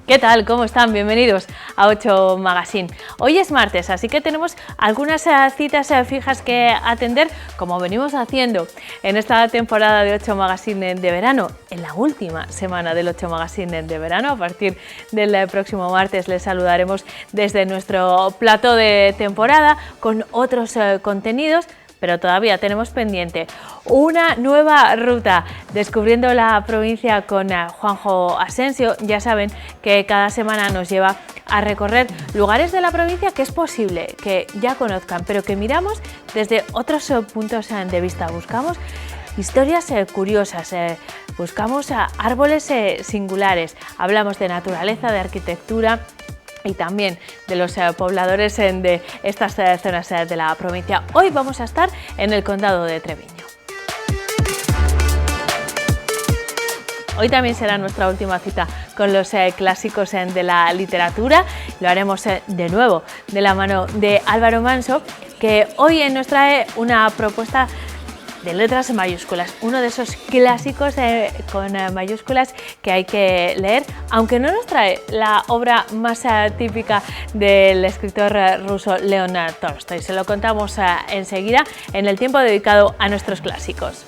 ¿Qué tal? ¿Cómo están? Bienvenidos a 8 Magazine. Hoy es martes, así que tenemos algunas citas fijas que atender, como venimos haciendo en esta temporada de 8 Magazine de verano, en la última semana del 8 Magazine de verano. A partir del próximo martes les saludaremos desde nuestro plató de temporada con otros contenidos, pero todavía tenemos pendiente una nueva ruta descubriendo la provincia con Juanjo Asensio. Ya saben que cada semana nos lleva a recorrer lugares de la provincia que es posible que ya conozcan, pero que miramos desde otros puntos de vista. Buscamos historias curiosas, buscamos árboles singulares, hablamos de naturaleza, de arquitectura y también de los pobladores de estas zonas de la provincia. Hoy vamos a estar en el condado de Treviño. Hoy también será nuestra última cita con los clásicos de la literatura. Lo haremos de nuevo de la mano de Álvaro Manso, que hoy nos trae una propuesta de letras mayúsculas, uno de esos clásicos con mayúsculas que hay que leer, aunque no nos trae la obra más típica del escritor ruso León Tolstói. Se lo contamos enseguida en el tiempo dedicado a nuestros clásicos.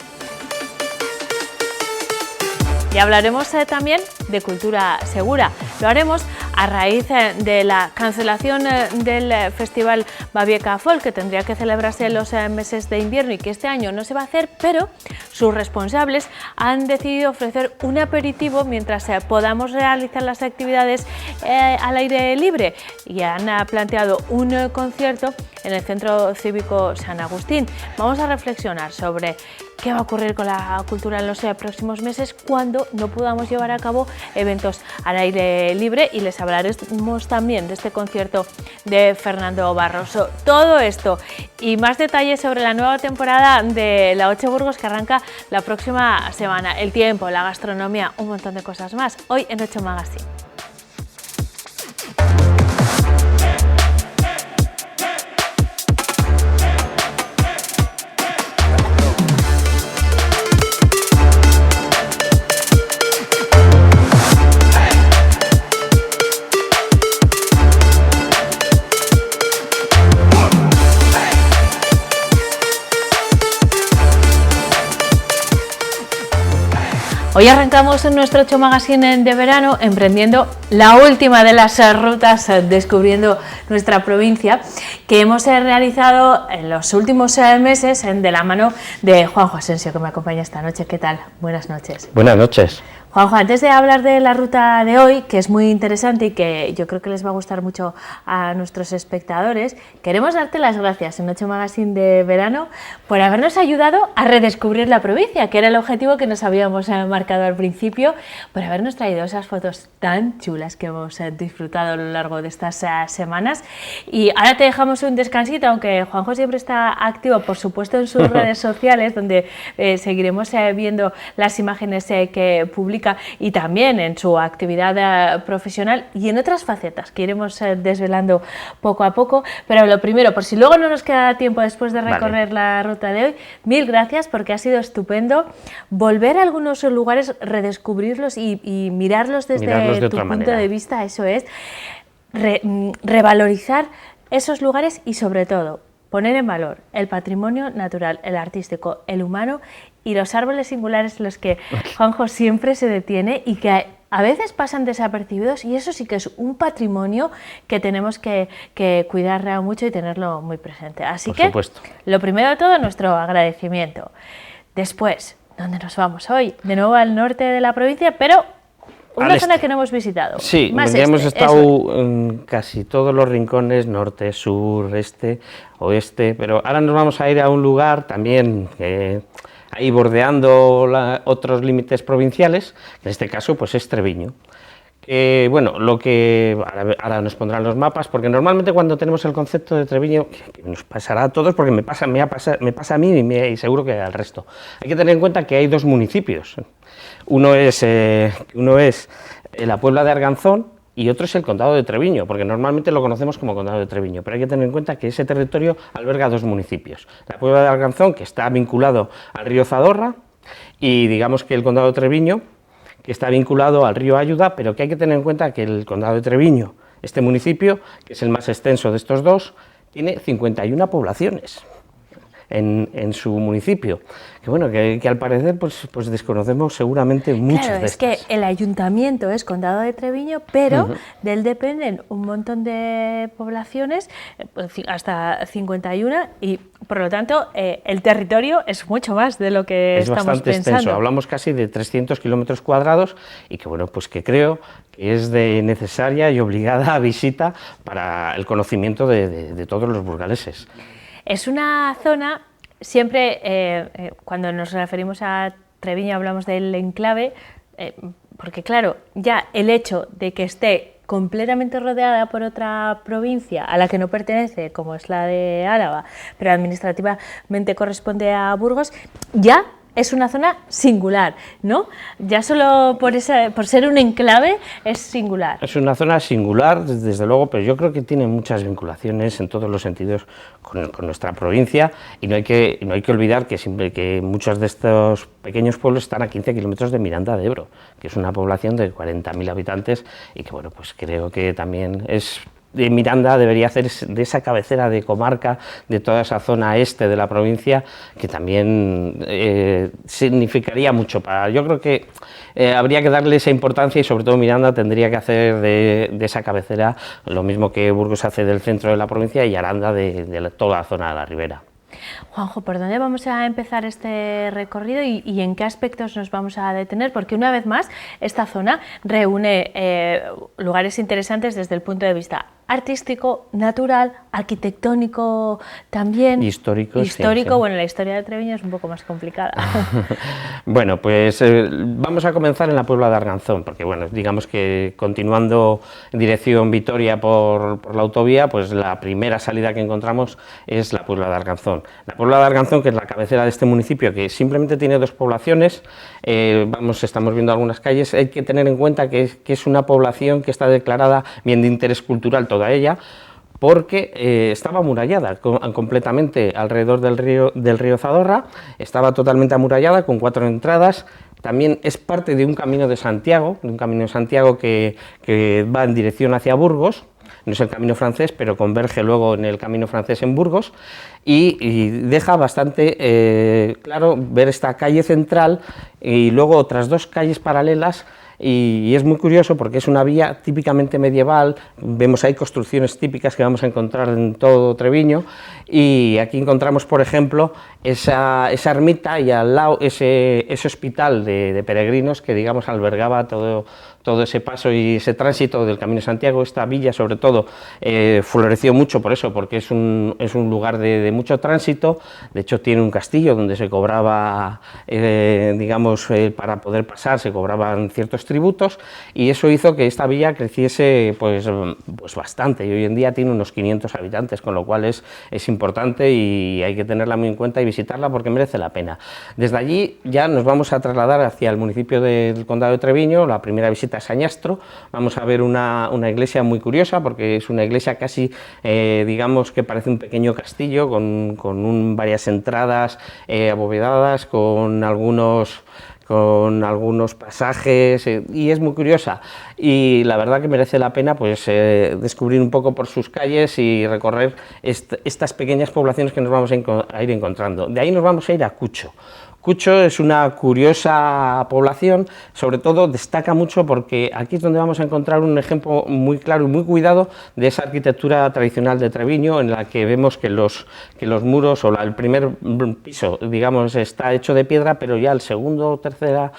Y hablaremos también de cultura segura. Lo haremos a raíz de la cancelación del Festival Babieca Folk, que tendría que celebrarse en los meses de invierno y que este año no se va a hacer, pero sus responsables han decidido ofrecer un aperitivo mientras podamos realizar las actividades al aire libre, y han planteado un concierto en el Centro Cívico San Agustín. Vamos a reflexionar sobre qué va a ocurrir con la cultura en los próximos meses cuando no podamos llevar a cabo eventos al aire libre, y les hablaremos también de este concierto de Fernando Barroso. Todo esto y más detalles sobre la nueva temporada de la 8 Burgos que arranca la próxima semana, el tiempo, la gastronomía, un montón de cosas más, hoy en 8 Magazine. Hoy arrancamos en nuestro 8 Magazine de verano emprendiendo la última de las rutas descubriendo nuestra provincia que hemos realizado en los últimos meses de la mano de Juanjo Asensio, que me acompaña esta noche. ¿Qué tal? Buenas noches. Buenas noches. Juanjo, antes de hablar de la ruta de hoy, que es muy interesante y que yo creo que les va a gustar mucho a nuestros espectadores, queremos darte las gracias en 8 Magazine de verano por habernos ayudado a redescubrir la provincia, que era el objetivo que nos habíamos marcado al principio, por habernos traído esas fotos tan chulas que hemos disfrutado a lo largo de estas semanas. Y ahora te dejamos un descansito, aunque Juanjo siempre está activo, por supuesto, en sus redes sociales, donde seguiremos viendo las imágenes que publica, y también en su actividad profesional y en otras facetas que iremos desvelando poco a poco. Pero lo primero, por si luego no nos queda tiempo después de recorrer la ruta de hoy, mil gracias, porque ha sido estupendo volver a algunos lugares, redescubrirlos y mirarlos desde tu punto de vista. Eso es, revalorizar esos lugares y, sobre todo, poner en valor el patrimonio natural, el artístico, el humano y los árboles singulares en los que Juanjo siempre se detiene y que a veces pasan desapercibidos, y eso sí que es un patrimonio que tenemos que cuidar mucho y tenerlo muy presente. Así que, lo primero de todo, nuestro agradecimiento. Después, ¿dónde nos vamos hoy? De nuevo al norte de la provincia, pero una zona que no hemos visitado. Sí, ya hemos estado en casi todos los rincones, norte, sur, este, oeste, pero ahora nos vamos a ir a un lugar también ahí bordeando otros límites provinciales, que en este caso pues es Treviño. Bueno, ahora nos pondrán los mapas, porque normalmente cuando tenemos el concepto de Treviño, que nos pasará a todos, porque me pasa a mí y seguro que al resto, hay que tener en cuenta que hay dos municipios. Uno es la Puebla de Arganzón y otro es el Condado de Treviño, porque normalmente lo conocemos como Condado de Treviño, pero hay que tener en cuenta que ese territorio alberga dos municipios. La Puebla de Arganzón, que está vinculado al río Zadorra, y digamos que el Condado de Treviño, que está vinculado al río Ayuda, pero que hay que tener en cuenta que el condado de Treviño, este municipio, que es el más extenso de estos dos, tiene 51 poblaciones en su municipio, que bueno, que al parecer pues desconocemos seguramente muchas claro, de es estas. que el ayuntamiento es Condado de Treviño, pero de él dependen un montón de poblaciones, hasta 51, y por lo tanto el territorio es mucho más de lo que estamos pensando. Es bastante extenso, hablamos casi de 300 kilómetros cuadrados y que bueno, pues que creo que es de necesaria y obligada visita para el conocimiento de todos los burgaleses. Es una zona, siempre cuando nos referimos a Treviño hablamos del enclave, porque claro, ya el hecho de que esté completamente rodeada por otra provincia a la que no pertenece, como es la de Álava, pero administrativamente corresponde a Burgos, ya es una zona singular, ¿no? Ya solo por ser un enclave es singular. Es una zona singular, desde luego, pero yo creo que tiene muchas vinculaciones en todos los sentidos con nuestra provincia, y no hay que olvidar que muchos de estos pequeños pueblos están a 15 kilómetros de Miranda de Ebro, que es una población de 40.000 habitantes y que bueno, pues creo que también Miranda debería hacer de esa cabecera de comarca de toda esa zona este de la provincia, que también significaría mucho yo creo que habría que darle esa importancia, y sobre todo Miranda tendría que hacer de esa cabecera lo mismo que Burgos hace del centro de la provincia y Aranda de toda la zona de la ribera. Juanjo, ¿por dónde vamos a empezar este recorrido y en qué aspectos nos vamos a detener? Porque una vez más esta zona reúne lugares interesantes desde el punto de vista artístico, natural, arquitectónico también. Histórico. Sí. Bueno, la historia de Treviño es un poco más complicada. Bueno, pues vamos a comenzar en la Puebla de Arganzón, porque bueno, digamos que continuando en dirección Vitoria por la autovía, pues la primera salida que encontramos es la Puebla de Arganzón. La Puebla de Arganzón, que es la cabecera de este municipio, que simplemente tiene 2 poblaciones, estamos viendo algunas calles, hay que tener en cuenta que es una población que está declarada bien de interés cultural toda ella, porque estaba amurallada completamente alrededor del río Zadorra, estaba totalmente amurallada con 4 entradas. También es parte de un camino de Santiago, que va en dirección hacia Burgos. No es el camino francés, pero converge luego en el camino francés en Burgos, y deja bastante claro ver esta calle central y luego otras 2 calles paralelas. Y es muy curioso porque es una vía típicamente medieval, vemos ahí construcciones típicas que vamos a encontrar en todo Treviño, y aquí encontramos, por ejemplo, esa ermita y al lado ese hospital de peregrinos que, digamos, albergaba todo ese paso y ese tránsito del Camino de Santiago. Esta villa, sobre todo, floreció mucho por eso, porque es un lugar de mucho tránsito. De hecho, tiene un castillo donde se cobraba, para poder pasar, se cobraban ciertos tributos, y eso hizo que esta villa creciese pues bastante, y hoy en día tiene unos 500 habitantes, con lo cual es importante y hay que tenerla muy en cuenta y visitarla porque merece la pena. Desde allí ya nos vamos a trasladar hacia el municipio del Condado de Treviño. La primera visita es Añastro. Vamos a ver una iglesia muy curiosa, porque es una iglesia casi, digamos que parece un pequeño castillo con varias entradas abovedadas, con algunos pasajes, y es muy curiosa, y la verdad que merece la pena pues descubrir un poco por sus calles y recorrer estas pequeñas poblaciones que nos vamos a ir encontrando. De ahí nos vamos a ir a Cucho. Cucho es una curiosa población, sobre todo destaca mucho porque aquí es donde vamos a encontrar un ejemplo muy claro y muy cuidado de esa arquitectura tradicional de Treviño, en la que vemos que los muros, o el primer piso, digamos, está hecho de piedra, pero ya el segundo o tercera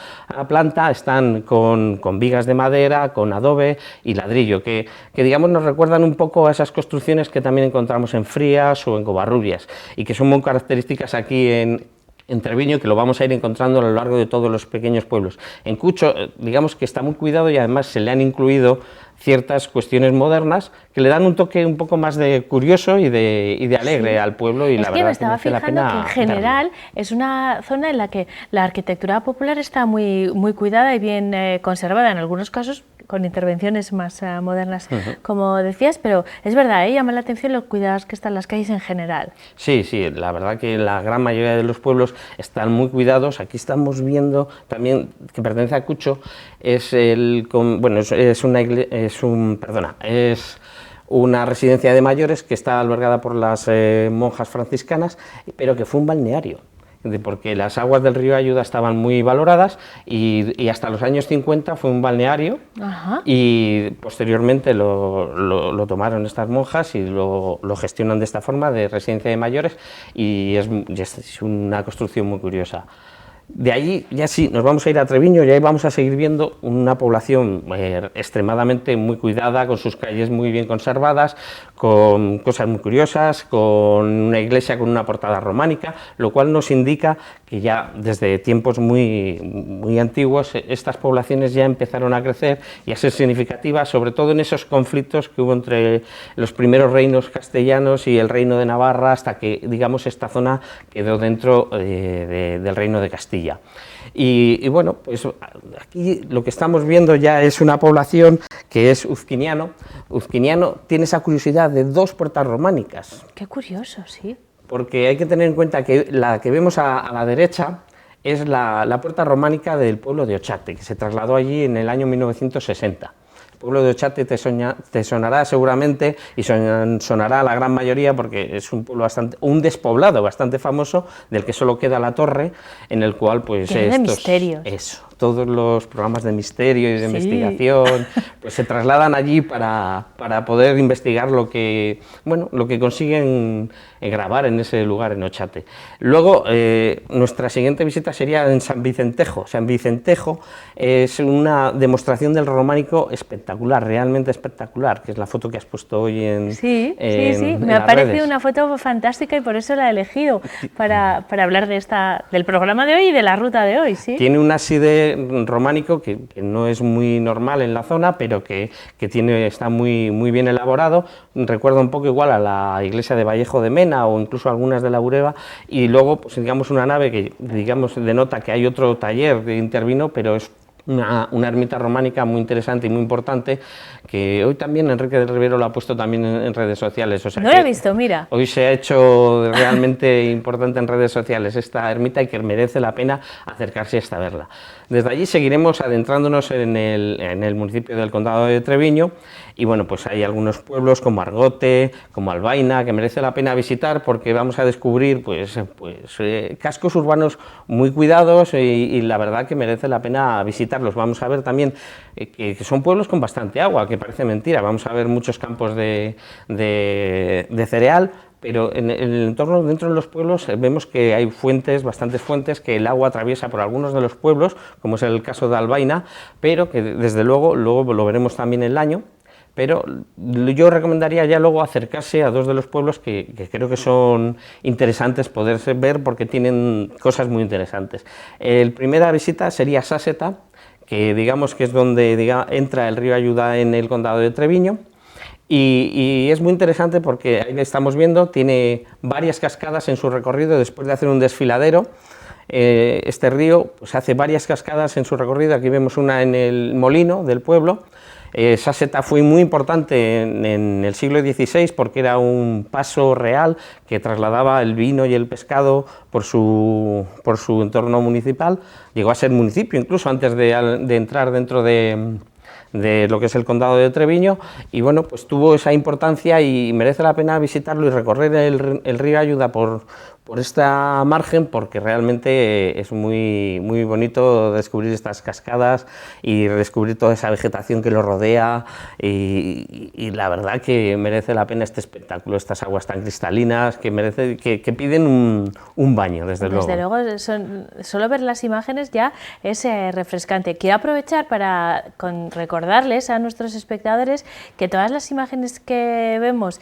planta están con vigas de madera, con adobe y ladrillo, que digamos nos recuerdan un poco a esas construcciones que también encontramos en Frías o en Covarrubias, y que son muy características aquí en Treviño, que lo vamos a ir encontrando a lo largo de todos los pequeños pueblos. En Cucho, digamos que está muy cuidado, y además se le han incluido ciertas cuestiones modernas que le dan un toque un poco más de curioso y de alegre al pueblo, y la verdad me estaba merece la fijando pena que en general verlo. es una zona en la que la arquitectura popular está muy, muy cuidada y bien conservada, en algunos casos con intervenciones más modernas, como decías, pero es verdad, llama la atención lo cuidadas que están las calles en general. Sí, sí, la verdad que la gran mayoría de los pueblos están muy cuidados. Aquí estamos viendo también, que pertenece a Cucho, es una residencia de mayores que está albergada por las monjas franciscanas, pero que fue un balneario, porque las aguas del río Ayuda estaban muy valoradas, y hasta los años 50 fue un balneario. Ajá. Y posteriormente lo tomaron estas monjas y lo gestionan de esta forma, de residencia de mayores, y es una construcción muy curiosa. De allí ya sí, nos vamos a ir a Treviño, y ahí vamos a seguir viendo una población extremadamente muy cuidada, con sus calles muy bien conservadas, con cosas muy curiosas, con una iglesia con una portada románica, lo cual nos indica que ya desde tiempos muy, muy antiguos estas poblaciones ya empezaron a crecer y a ser significativas, sobre todo en esos conflictos que hubo entre los primeros reinos castellanos y el reino de Navarra, hasta que, digamos, esta zona quedó dentro del reino de Castilla. Y bueno, pues aquí lo que estamos viendo ya es una población que es uzquiniano. Uzquiniano tiene esa curiosidad de 2 puertas románicas. Qué curioso, sí. Porque hay que tener en cuenta que la que vemos a la derecha es la puerta románica del pueblo de Ochate, que se trasladó allí en el año 1960. El pueblo de Ochate te sonará seguramente, y sonará a la gran mayoría, porque es un pueblo un despoblado bastante famoso, del que solo queda la torre, en el cual pues de misterios. Eso, todos los programas de misterio y de investigación pues se trasladan allí para poder investigar lo que consiguen grabar en ese lugar, en Ochate. Luego, nuestra siguiente visita sería en San Vicentejo. San Vicentejo es una demostración del románico espectacular, realmente espectacular, que es la foto que has puesto hoy en Sí, en me ha las parecido redes. una foto fantástica, y por eso la he elegido para hablar del programa de hoy y de la ruta de hoy, ¿sí? Tiene un ábside románico que no es muy normal en la zona, pero que está muy, muy bien elaborado. Recuerda un poco igual a la iglesia de Vallejo de Mena, o incluso algunas de la Bureba, y luego, pues, digamos, una nave que, digamos, denota que hay otro taller que intervino, pero es una ermita románica muy interesante y muy importante, que hoy también Enrique del Rivero lo ha puesto también en redes sociales. O sea, no lo he visto, mira. Hoy se ha hecho realmente importante en redes sociales esta ermita, y que merece la pena acercarse hasta verla. Desde allí seguiremos adentrándonos en el municipio del Condado de Treviño, y bueno, pues hay algunos pueblos como Argote, como Albaina, que merece la pena visitar, porque vamos a descubrir cascos urbanos muy cuidados, y la verdad que merece la pena visitarlos. Vamos a ver también que son pueblos con bastante agua, que parece mentira. Vamos a ver muchos campos de cereal, pero en el entorno, dentro de los pueblos, vemos que hay bastantes fuentes, que el agua atraviesa por algunos de los pueblos, como es el caso de Albaina, pero que desde luego lo veremos también en Laño. Pero yo recomendaría ya luego acercarse a 2 de los pueblos que creo que son interesantes poderse ver, porque tienen cosas muy interesantes. La primera visita sería Sáseta, que digamos que es donde entra el río Ayuda en el Condado de Treviño. Y es muy interesante porque ahí estamos viendo, tiene varias cascadas en su recorrido. Después de hacer un desfiladero, este río pues hace varias cascadas en su recorrido. Aquí vemos una en el molino del pueblo. Sáseta fue muy importante en el siglo XVI, porque era un paso real que trasladaba el vino y el pescado por su entorno municipal. Llegó a ser municipio incluso antes de entrar dentro de lo que es el Condado de Treviño, y bueno, pues tuvo esa importancia, y merece la pena visitarlo y recorrer el río Ayuda por esta margen, porque realmente es muy, muy bonito descubrir estas cascadas y descubrir toda esa vegetación que lo rodea, y la verdad que merece la pena este espectáculo, estas aguas tan cristalinas que piden un baño, desde luego. Desde luego, solo ver las imágenes ya es refrescante. Quiero aprovechar para recordarles a nuestros espectadores que todas las imágenes que vemos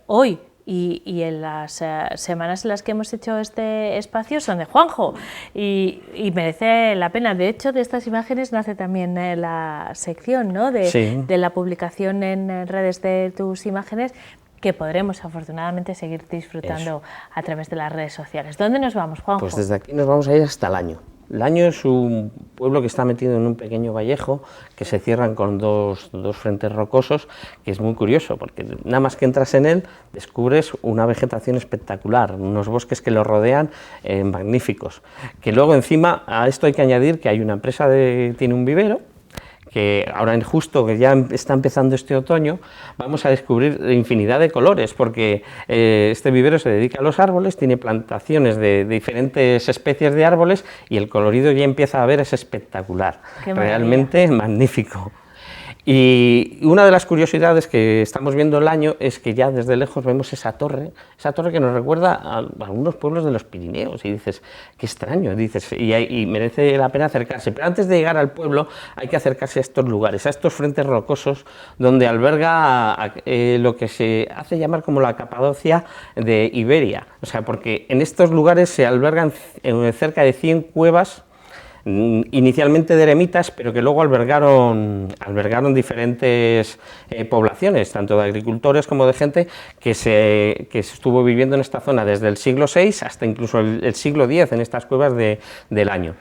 hoy y en las semanas en las que hemos hecho este espacio son de Juanjo y merece la pena. De hecho, de estas imágenes nace también la sección, ¿no? de la publicación en redes de tus imágenes, que podremos afortunadamente seguir disfrutando a través de las redes sociales. ¿Dónde nos vamos, Juanjo? Pues desde aquí nos vamos a ir hasta Laño. Laño es un pueblo que está metido en un pequeño vallejo que se cierran con dos frentes rocosos, que es muy curioso porque nada más que entras en él descubres una vegetación espectacular, unos bosques que lo rodean magníficos, que luego encima a esto hay que añadir que hay una empresa tiene un vivero, que ahora justo que ya está empezando este otoño, vamos a descubrir infinidad de colores, porque este vivero se dedica a los árboles, tiene plantaciones de diferentes especies de árboles y el colorido ya empieza a ver, es espectacular, realmente magnífico. Y una de las curiosidades que estamos viendo el año es que ya desde lejos vemos esa torre que nos recuerda a algunos pueblos de los Pirineos, y dices, qué extraño, dices, y merece la pena acercarse, pero antes de llegar al pueblo hay que acercarse a estos lugares, a estos frentes rocosos donde alberga lo que se hace llamar como la Capadocia de Iberia, o sea, porque en estos lugares se albergan cerca de 100 cuevas, inicialmente de eremitas, pero que luego albergaron diferentes poblaciones, tanto de agricultores como de gente que estuvo viviendo en esta zona desde el siglo VI hasta incluso el siglo X en estas cuevas del Año.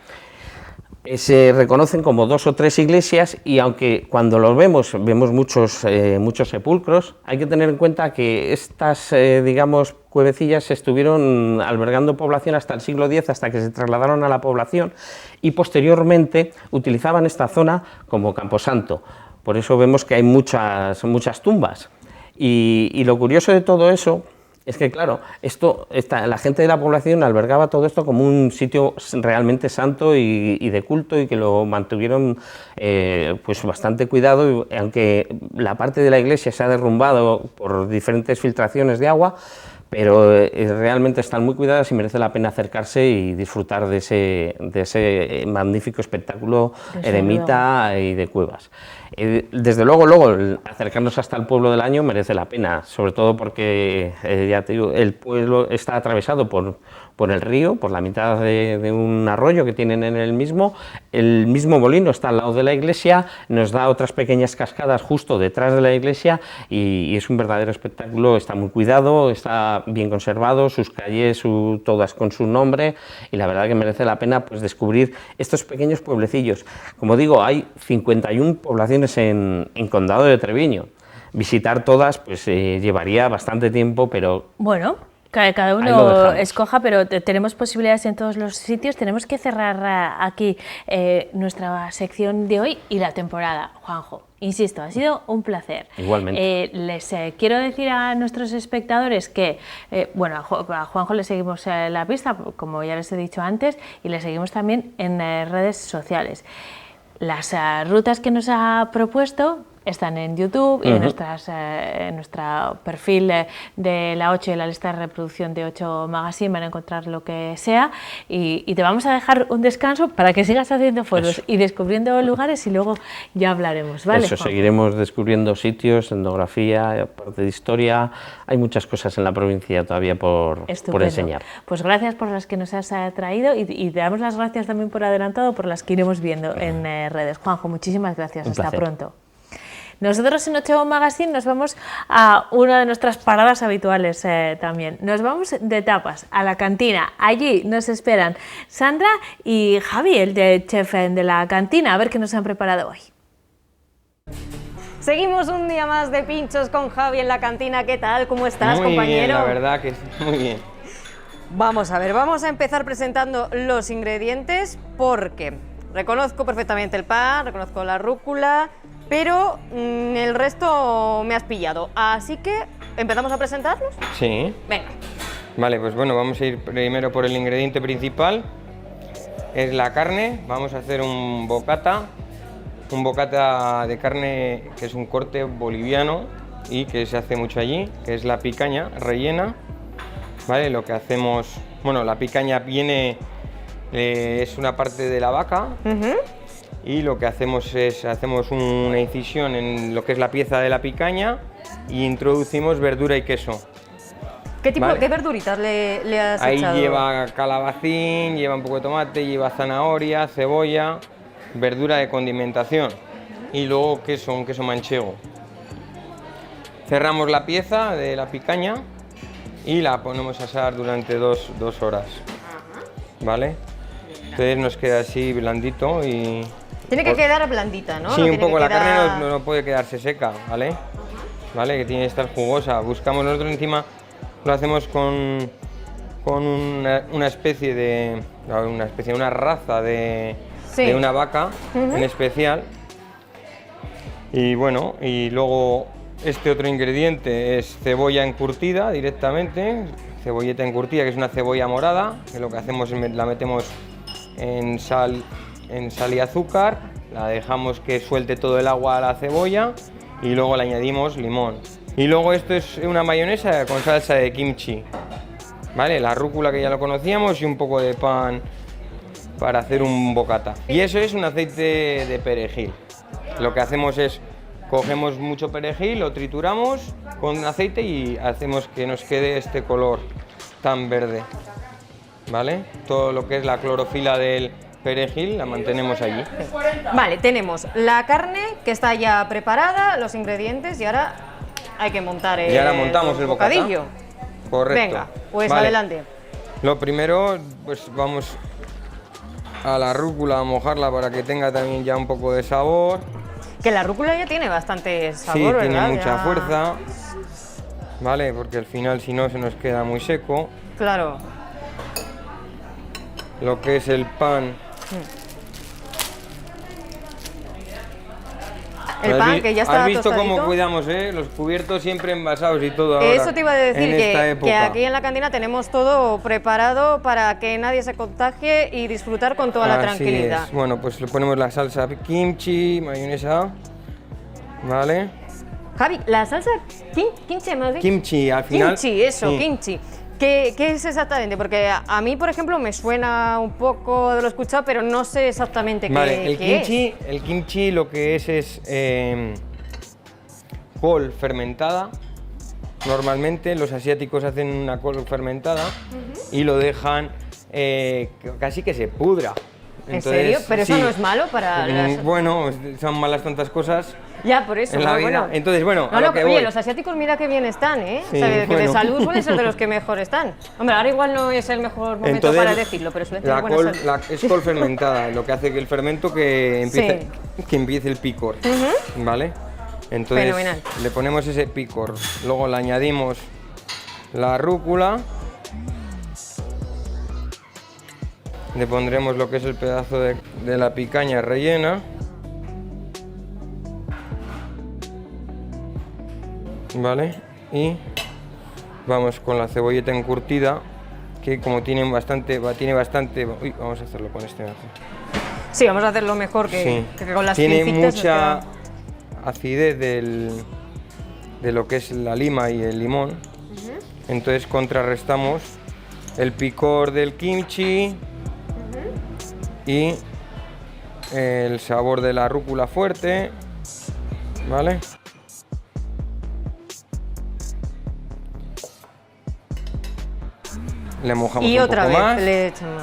Se reconocen como 2 o 3 iglesias y aunque cuando los vemos muchos sepulcros, hay que tener en cuenta que estas, digamos, cuevecillas estuvieron albergando población hasta el siglo X, hasta que se trasladaron a la población y posteriormente utilizaban esta zona como camposanto. Por eso vemos que hay muchas tumbas. Y lo curioso de todo eso es que, claro, la gente de la población albergaba todo esto como un sitio realmente santo y de culto, y que lo mantuvieron pues bastante cuidado, y aunque la parte de la iglesia se ha derrumbado por diferentes filtraciones de agua, pero realmente están muy cuidadas y merece la pena acercarse y disfrutar de ese magnífico espectáculo eremita y de cuevas. Desde luego, acercarnos hasta el pueblo del Año merece la pena, sobre todo porque, ya te digo, el pueblo está atravesado por el río, por la mitad de un arroyo que tienen en el mismo molino está al lado de la iglesia, nos da otras pequeñas cascadas justo detrás de la iglesia y es un verdadero espectáculo, está muy cuidado, está bien conservado, sus calles todas con su nombre, y la verdad que merece la pena pues descubrir estos pequeños pueblecillos. Como digo, hay 51 poblaciones en Condado de Treviño. Visitar todas pues llevaría bastante tiempo, pero bueno, cada uno escoja, pero tenemos posibilidades en todos los sitios. Tenemos que cerrar aquí nuestra sección de hoy y la temporada. Juanjo, insisto, ha sido un placer. Igualmente. Les quiero decir a nuestros espectadores que, bueno, a Juanjo le seguimos la pista, como ya les he dicho antes, y le seguimos también en redes sociales. Las rutas que nos ha propuesto están en YouTube y en nuestro perfil de la 8 y la lista de reproducción de 8 Magazine van a encontrar lo que sea, y te vamos a dejar un descanso para que sigas haciendo fotos y descubriendo lugares, y luego ya hablaremos, ¿vale? Eso, seguiremos descubriendo sitios, etnografía, parte de historia, hay muchas cosas en la provincia todavía por enseñar. Pues gracias por las que nos has traído y te damos las gracias también por adelantado por las que iremos viendo en redes. Juanjo, muchísimas gracias, hasta pronto. Nosotros en 8 Magazine nos vamos a una de nuestras paradas habituales también. Nos vamos de tapas a la cantina. Allí nos esperan Sandra y Javi, el de chef de la cantina, a ver qué nos han preparado hoy. Seguimos un día más de pinchos con Javi en la cantina. ¿Qué tal? ¿Cómo estás, compañero? Muy bien, la verdad que muy bien. Vamos a ver, vamos a empezar presentando los ingredientes porque reconozco perfectamente el pan, reconozco la rúcula, pero el resto me has pillado, así que ¿empezamos a presentarlos? Sí. Venga. Vale, pues bueno, vamos a ir primero por el ingrediente principal, es la carne. Vamos a hacer un bocata de carne que es un corte boliviano y que se hace mucho allí, que es la picaña rellena. Vale, lo que hacemos, bueno, la picaña viene, es una parte de la vaca. Y lo que hacemos es, una incisión en lo que es la pieza de la picaña y introducimos verdura y queso. ¿Qué tipo, ¿vale? qué verduritas le has Ahí echado? lleva calabacín, lleva un poco de tomate, lleva zanahoria, cebolla, verdura de condimentación y luego queso, un queso manchego. Cerramos la pieza de la picaña y la ponemos a asar durante dos horas, ¿vale? Entonces nos queda así blandito y... Tiene que quedar blandita, ¿no? Sí, No un tiene poco, que la quedar- carne no puede quedarse seca, ¿vale? ¿Vale? Que tiene que estar jugosa. Buscamos nosotros encima, lo hacemos con una especie de... una raza de Sí. una vaca en especial. Y bueno, y luego este otro ingrediente es cebolla encurtida directamente, cebolleta encurtida, que es una cebolla morada, que lo que hacemos es la metemos en sal y azúcar, la dejamos que suelte todo el agua a la cebolla y luego le añadimos limón. Y luego esto es una mayonesa con salsa de kimchi, ¿vale? La rúcula que ya lo conocíamos y un poco de pan para hacer un bocata. Y eso es un aceite de perejil. Lo que hacemos es cogemos mucho perejil, lo trituramos con aceite y hacemos que nos quede este color tan verde, ¿vale? Todo lo que es la clorofila del perejil la mantenemos allí. Vale, tenemos la carne que está ya preparada, los ingredientes y ahora hay que montar el Y ahora montamos el bocata. bocadillo. Correcto. Venga, pues Vale. adelante. Lo primero, pues vamos a la rúcula a mojarla para que tenga también ya un poco de sabor. Que la rúcula ya tiene bastante sabor, Sí, ¿verdad? tiene mucha Ya- fuerza, ¿vale? Porque al final si no se nos queda muy seco. Claro. Lo que es el pan. El ¿Has pan vi- que ya está ¿Has visto tostadito? cómo cuidamos, los cubiertos siempre envasados y todo ahora? Eso te iba a decir, en esta que época. aquí en la cantina tenemos todo preparado para que nadie se contagie y disfrutar con toda la Así tranquilidad. es. Bueno, pues le ponemos la salsa kimchi, mayonesa, ¿vale? Javi, la salsa kimchi, ¿me has dicho? Kimchi, al final... Kimchi, eso, sí. kimchi. ¿Qué es exactamente? Porque a mí, por ejemplo, me suena un poco de lo escuchado, pero no sé exactamente Vale, el qué kimchi, el kimchi lo que es col fermentada. Normalmente los asiáticos hacen una col fermentada y lo dejan casi que se pudra. ¿En serio? ¿Pero eso sí. no es malo para las- Bueno, son malas tantas cosas Ya, por eso. en la ¿no? vida. Bueno. Entonces, bueno, No, a lo no, que oye, voy. los asiáticos mira qué bien están, ¿eh? Sí, o sea, que de bueno. salud suelen ser de los que mejor están. Hombre, ahora igual no es el mejor momento Entonces, para decirlo, pero suelen tener la buena col, salud. es col fermentada, lo que hace que el fermento que empiece el picor, ¿vale? Entonces Fenomenal. le ponemos ese picor, luego le añadimos la rúcula, le pondremos lo que es el pedazo de la picaña rellena, ¿vale? Y vamos con la cebolleta encurtida, que como tiene bastante, uy, vamos a hacerlo con este mejor. Sí, vamos a hacerlo mejor que, Sí. que con las Tiene pincitas nos mucha queda- acidez de lo que es la lima y el limón. Entonces contrarrestamos el picor del kimchi y el sabor de la rúcula fuerte, ¿vale? Le mojamos Y un otra poco vez más. le echamos.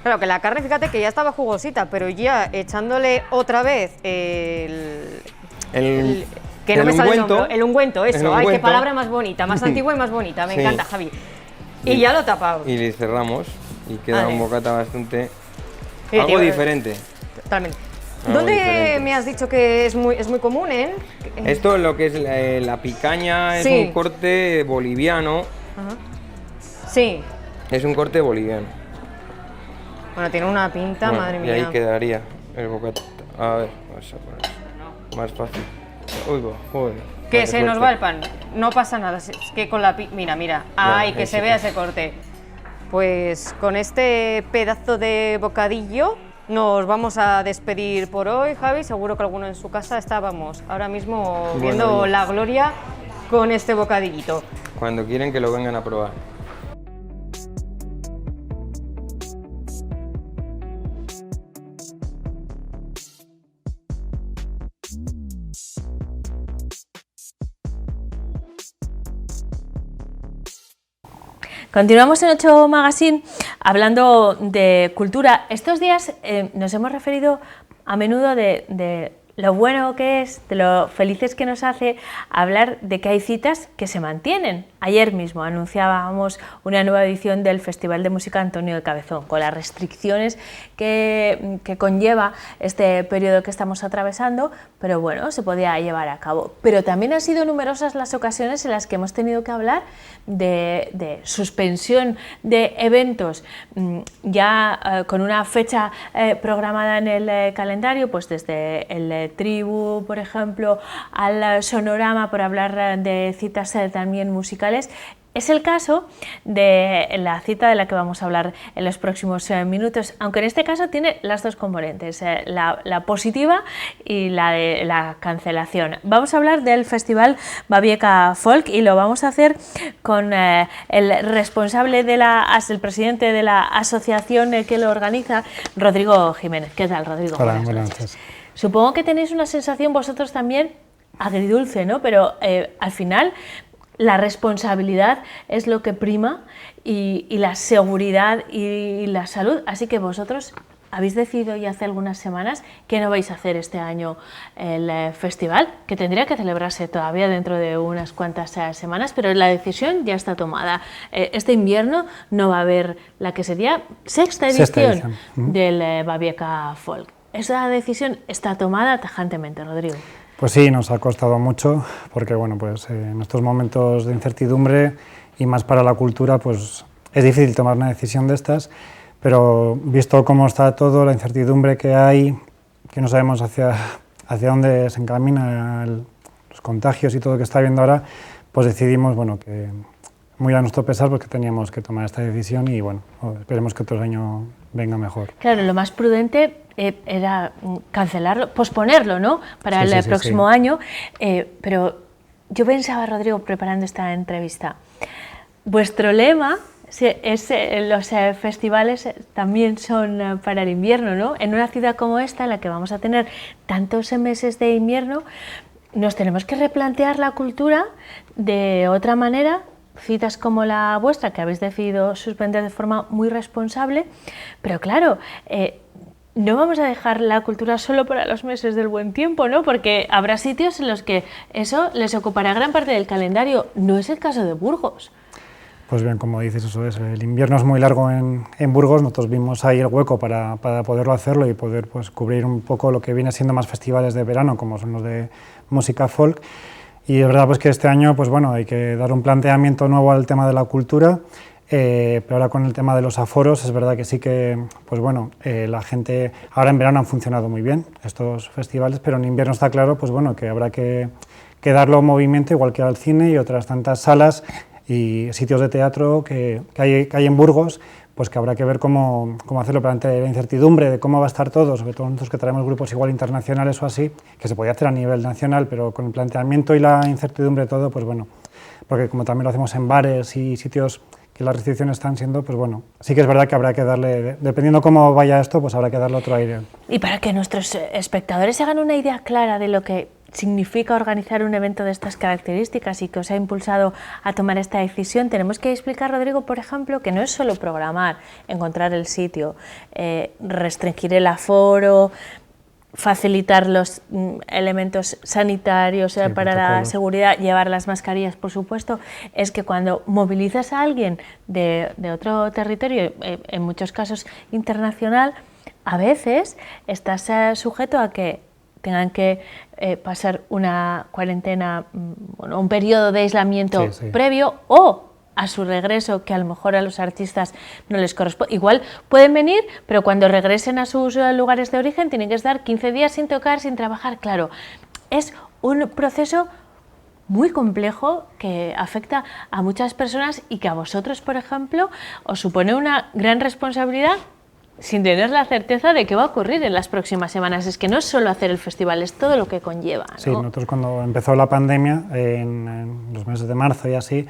Claro, que la carne, fíjate que ya estaba jugosita, pero ya echándole otra vez que no el me sale el ungüento. nombre, el ungüento, eso. El Ay, qué ungüento. palabra más bonita, más antigua y más bonita, me Sí. encanta, Javi. Y ya lo he tapado. Y le cerramos y queda Vale. un bocata bastante... Tío, algo diferente. Totalmente. Algo ¿Dónde diferente. me has dicho que es muy común, eh? Esto lo que es la picaña es Sí. un corte boliviano. Ajá. Sí. Es un corte boliviano. Bueno, tiene una pinta, Bueno, madre y mía. ahí quedaría el bocata. A ver, vamos a poner esto. Más fácil. Uy, va, joder. Que Vale, se nos fuerte. va el pan. No pasa nada. Es que con la mira, mira. Ay, Bueno, que ahí se sí vea que- ese corte. Pues con este pedazo de bocadillo nos vamos a despedir por hoy, Javi. Seguro que alguno en su casa estábamos ahora mismo Bueno, viendo bien. la gloria con este bocadillito. Cuando quieren que lo vengan a probar. Continuamos en 8 Magazine hablando de cultura. Estos días nos hemos referido a menudo de lo bueno que es, de lo felices que nos hace hablar de que hay citas que se mantienen. Ayer mismo anunciábamos una nueva edición del Festival de Música Antonio de Cabezón, con las restricciones que conlleva este periodo que estamos atravesando, pero bueno, se podía llevar a cabo. Pero también han sido numerosas las ocasiones en las que hemos tenido que hablar de suspensión de eventos ya con una fecha programada en el calendario, pues desde el Tribu, por ejemplo, al Sonorama, por hablar de citas también musicales. Es el caso de la cita de la que vamos a hablar en los próximos minutos, aunque en este caso tiene las dos componentes, la positiva y la de la cancelación. Vamos a hablar del Festival Babieca Folk y lo vamos a hacer con el responsable, el presidente de la asociación que lo organiza, Rodrigo Jiménez. ¿Qué tal, Rodrigo? Hola, buenas noches. Supongo que tenéis una sensación vosotros también agridulce, ¿no? Pero al final la responsabilidad es lo que prima y la seguridad y la salud. Así que vosotros habéis decidido ya hace algunas semanas que no vais a hacer este año el festival, que tendría que celebrarse todavía dentro de unas cuantas semanas, pero la decisión ya está tomada. Este invierno no va a haber la que sería sexta edición del Babieca Folk. Esa decisión está tomada tajantemente, Rodrigo. Pues sí, nos ha costado mucho, porque bueno, pues en estos momentos de incertidumbre y más para la cultura, pues es difícil tomar una decisión de estas, pero visto cómo está todo, la incertidumbre que hay, que no sabemos hacia dónde se encaminan los contagios y todo lo que está habiendo ahora, pues decidimos, bueno, que muy a nuestro pesar, porque teníamos que tomar esta decisión y bueno, esperemos que otro año venga mejor. Claro, lo más prudente era cancelarlo, posponerlo, ¿no? Para el próximo año, pero yo pensaba, Rodrigo, preparando esta entrevista, vuestro lema es los festivales también son para el invierno, ¿no? En una ciudad como esta, en la que vamos a tener tantos meses de invierno, nos tenemos que replantear la cultura de otra manera. Citas como la vuestra, que habéis decidido suspender de forma muy responsable, pero claro, no vamos a dejar la cultura solo para los meses del buen tiempo, ¿no? Porque habrá sitios en los que eso les ocupará gran parte del calendario. No es el caso de Burgos. Pues bien, como dices, eso es. El invierno es muy largo en Burgos. Nosotros vimos ahí el hueco para poderlo hacerlo y poder pues, cubrir un poco lo que viene siendo más festivales de verano, como son los de música folk. Y es verdad pues, que este año pues, bueno, hay que dar un planteamiento nuevo al tema de la cultura, pero ahora con el tema de los aforos es verdad que sí que pues, bueno, la gente, ahora en verano han funcionado muy bien estos festivales, pero en invierno está claro pues, bueno, que habrá que darlo movimiento, igual que al cine y otras tantas salas y sitios de teatro que hay en Burgos, pues que habrá que ver cómo hacerlo, pero ante la incertidumbre de cómo va a estar todo, sobre todo nosotros que traemos grupos igual internacionales o así, que se podía hacer a nivel nacional, pero con el planteamiento y la incertidumbre de todo, pues bueno, porque como también lo hacemos en bares y sitios que las restricciones están siendo, pues bueno, sí que es verdad que habrá que darle, dependiendo cómo vaya esto, pues habrá que darle otro aire. Y para que nuestros espectadores se hagan una idea clara de lo que significa organizar un evento de estas características y que os ha impulsado a tomar esta decisión, tenemos que explicar, Rodrigo, por ejemplo, que no es solo programar, encontrar el sitio, restringir el aforo, facilitar los elementos sanitarios para la seguridad, llevar las mascarillas, por supuesto, es que cuando movilizas a alguien de otro territorio, en muchos casos internacional, a veces estás sujeto a que tengan que pasar una cuarentena, bueno, un periodo de aislamiento previo o a su regreso, que a lo mejor a los artistas no les corresponde. Igual pueden venir, pero cuando regresen a sus lugares de origen tienen que estar 15 días sin tocar, sin trabajar. Claro, es un proceso muy complejo que afecta a muchas personas y que a vosotros, por ejemplo, os supone una gran responsabilidad sin tener la certeza de qué va a ocurrir en las próximas semanas. Es que no es solo hacer el festival, es todo lo que conlleva, ¿no? Sí, nosotros cuando empezó la pandemia, en los meses de marzo y así,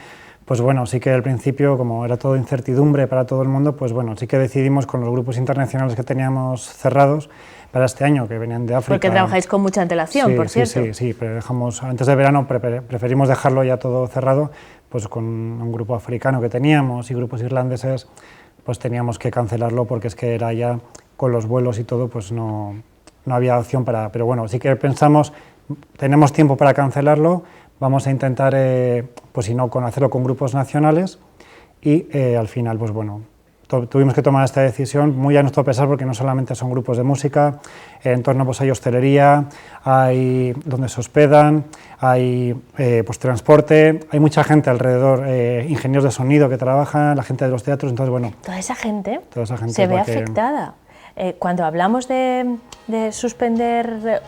pues bueno, sí que al principio, como era todo incertidumbre para todo el mundo, pues bueno, sí que decidimos con los grupos internacionales que teníamos cerrados para este año, que venían de África. Porque trabajáis con mucha antelación, sí, por cierto. Sí, pero dejamos, antes de verano preferimos dejarlo ya todo cerrado, pues con un grupo africano que teníamos y grupos irlandeses, pues teníamos que cancelarlo porque es que era ya con los vuelos y todo, pues no había opción para... Pero bueno, sí que pensamos, tenemos tiempo para cancelarlo, vamos a intentar, pues si no, hacerlo con grupos nacionales y al final, pues bueno, tuvimos que tomar esta decisión muy a nuestro pesar porque no solamente son grupos de música, en torno pues hay hostelería, hay donde se hospedan, hay pues transporte, hay mucha gente alrededor, ingenieros de sonido que trabajan, la gente de los teatros, entonces bueno... Toda esa gente se ve afectada. Cuando hablamos de suspender,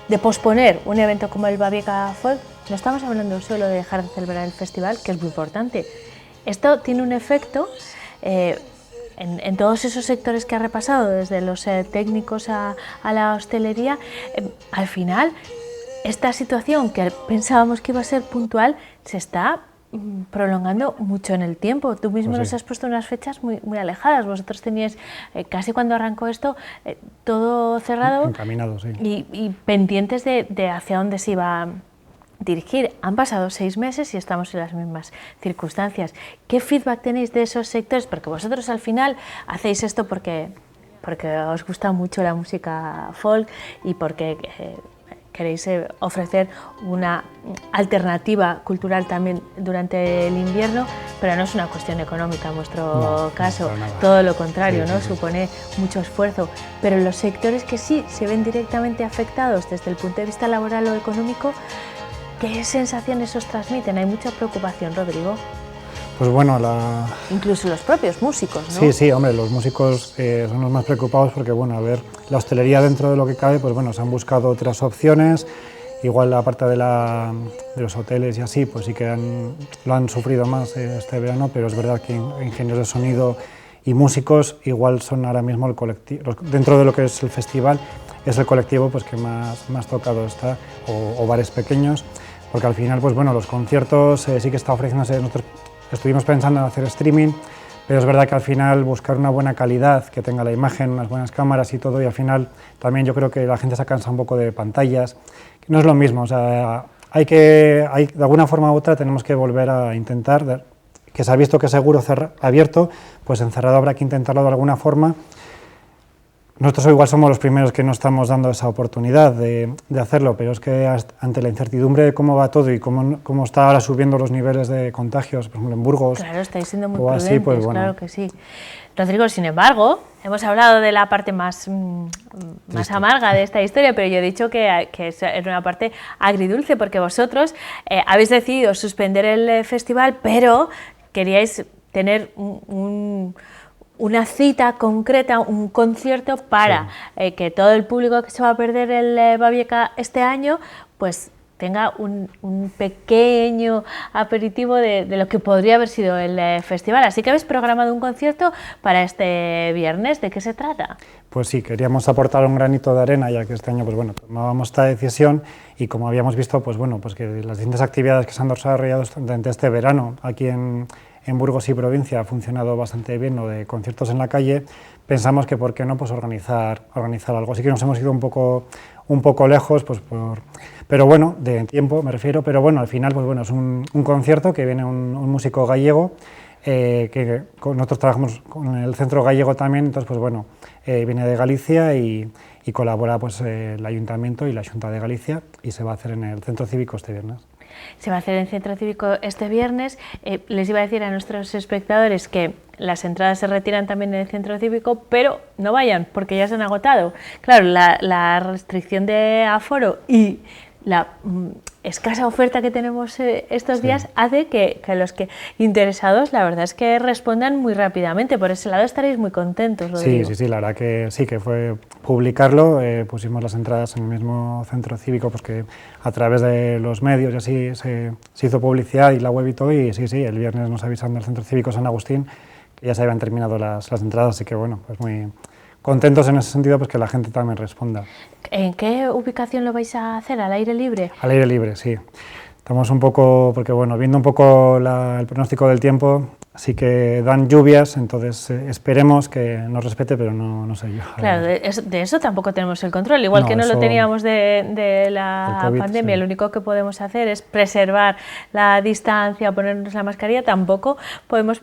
de posponer un evento como el Babieca Folk, no estamos hablando solo de dejar de celebrar el festival, que es muy importante. Esto tiene un efecto en todos esos sectores que ha repasado, desde los técnicos a la hostelería. Al final, esta situación que pensábamos que iba a ser puntual se está prolongando mucho en el tiempo. Tú mismo Pues nos sí. has puesto unas fechas muy alejadas. Vosotros teníais, casi cuando arrancó esto, todo cerrado Encaminado, sí. y pendientes de hacia dónde se iba a dirigir. Han pasado 6 meses y estamos en las mismas circunstancias. ¿Qué feedback tenéis de esos sectores? Porque vosotros al final hacéis esto porque os gusta mucho la música folk y porque queréis ofrecer una alternativa cultural también durante el invierno, pero no es una cuestión económica en vuestro caso, para nada. todo lo contrario, Sí, ¿no? sí, sí. Supone mucho esfuerzo, pero los sectores que sí se ven directamente afectados desde el punto de vista laboral o económico, ¿qué sensaciones os transmiten? Hay mucha preocupación, Rodrigo. Pues bueno, Incluso los propios músicos, ¿no? Sí, sí, hombre, los músicos son los más preocupados porque, bueno, a ver, la hostelería dentro de lo que cabe, pues bueno, se han buscado otras opciones, igual la parte de los hoteles y así, pues sí que lo han sufrido más este verano, pero es verdad que ingenieros de sonido y músicos igual son ahora mismo el colectivo, dentro de lo que es el festival, es el colectivo pues que más tocado está, o bares pequeños, porque al final, pues bueno, los conciertos sí que está ofreciéndose, nosotros estuvimos pensando en hacer streaming, pero es verdad que al final buscar una buena calidad, que tenga la imagen, unas buenas cámaras y todo, y al final también yo creo que la gente se cansa un poco de pantallas, no es lo mismo, o sea, de alguna forma u otra tenemos que volver a intentar, que se ha visto que seguro abierto, pues encerrado habrá que intentarlo de alguna forma. Nosotros ejemplo somos los primeros que no estamos dando esa oportunidad de hacerlo, pero es que ante la incertidumbre de cómo va todo y cómo está ahora subiendo los niveles de contagios, por ejemplo en Burgos, Claro, estáis siendo muy o prudentes, así, pues bueno. claro que sí. Rodrigo, sin embargo, hemos hablado de la parte más amarga de esta historia, pero yo he dicho que era una parte agridulce, porque vosotros habéis decidido suspender el festival, pero queríais tener una cita concreta, un concierto para que todo el público que se va a perder el Babieca este año, pues tenga un pequeño aperitivo de lo que podría haber sido el festival. Así que habéis programado un concierto para este viernes. ¿De qué se trata? Pues sí, queríamos aportar un granito de arena, ya que este año, pues bueno, tomábamos esta decisión y como habíamos visto, pues bueno, pues que las distintas actividades que se han desarrollado durante este verano aquí en Burgos y provincia ha funcionado bastante bien, lo de conciertos en la calle, pensamos que por qué no pues organizar algo. Así que nos hemos ido un poco lejos, pues pero bueno, de tiempo me refiero, pero bueno, al final pues bueno, es un concierto que viene un músico gallego, que nosotros trabajamos con el Centro Gallego también, entonces pues bueno, viene de Galicia y colabora pues el Ayuntamiento y la Xunta de Galicia y se va a hacer en el Centro Cívico este viernes. Se va a hacer en el Centro Cívico este viernes. Les iba a decir a nuestros espectadores que las entradas se retiran también en el Centro Cívico, pero no vayan porque ya se han agotado. Claro, la restricción de aforo y la escasa oferta que tenemos estos días hace que los que interesados, la verdad es que respondan muy rápidamente. Por ese lado estaréis muy contentos, Rodrigo. Sí, la verdad que sí, que fue publicarlo, pusimos las entradas en el mismo Centro Cívico, pues que a través de los medios y así se hizo publicidad y la web y todo, y sí, el viernes nos avisan del Centro Cívico San Agustín que ya se habían terminado las entradas, así que bueno, pues muy contentos en ese sentido, pues que la gente también responda. ¿En qué ubicación lo vais a hacer? ¿Al aire libre? Al aire libre, sí. Estamos un poco, porque bueno, viendo un poco el pronóstico del tiempo, sí que dan lluvias, entonces esperemos que nos respete, pero no sé yo. Claro, de eso tampoco tenemos el control, igual que no lo teníamos de la COVID, pandemia, sí. Lo único que podemos hacer es preservar la distancia, ponernos la mascarilla, tampoco podemos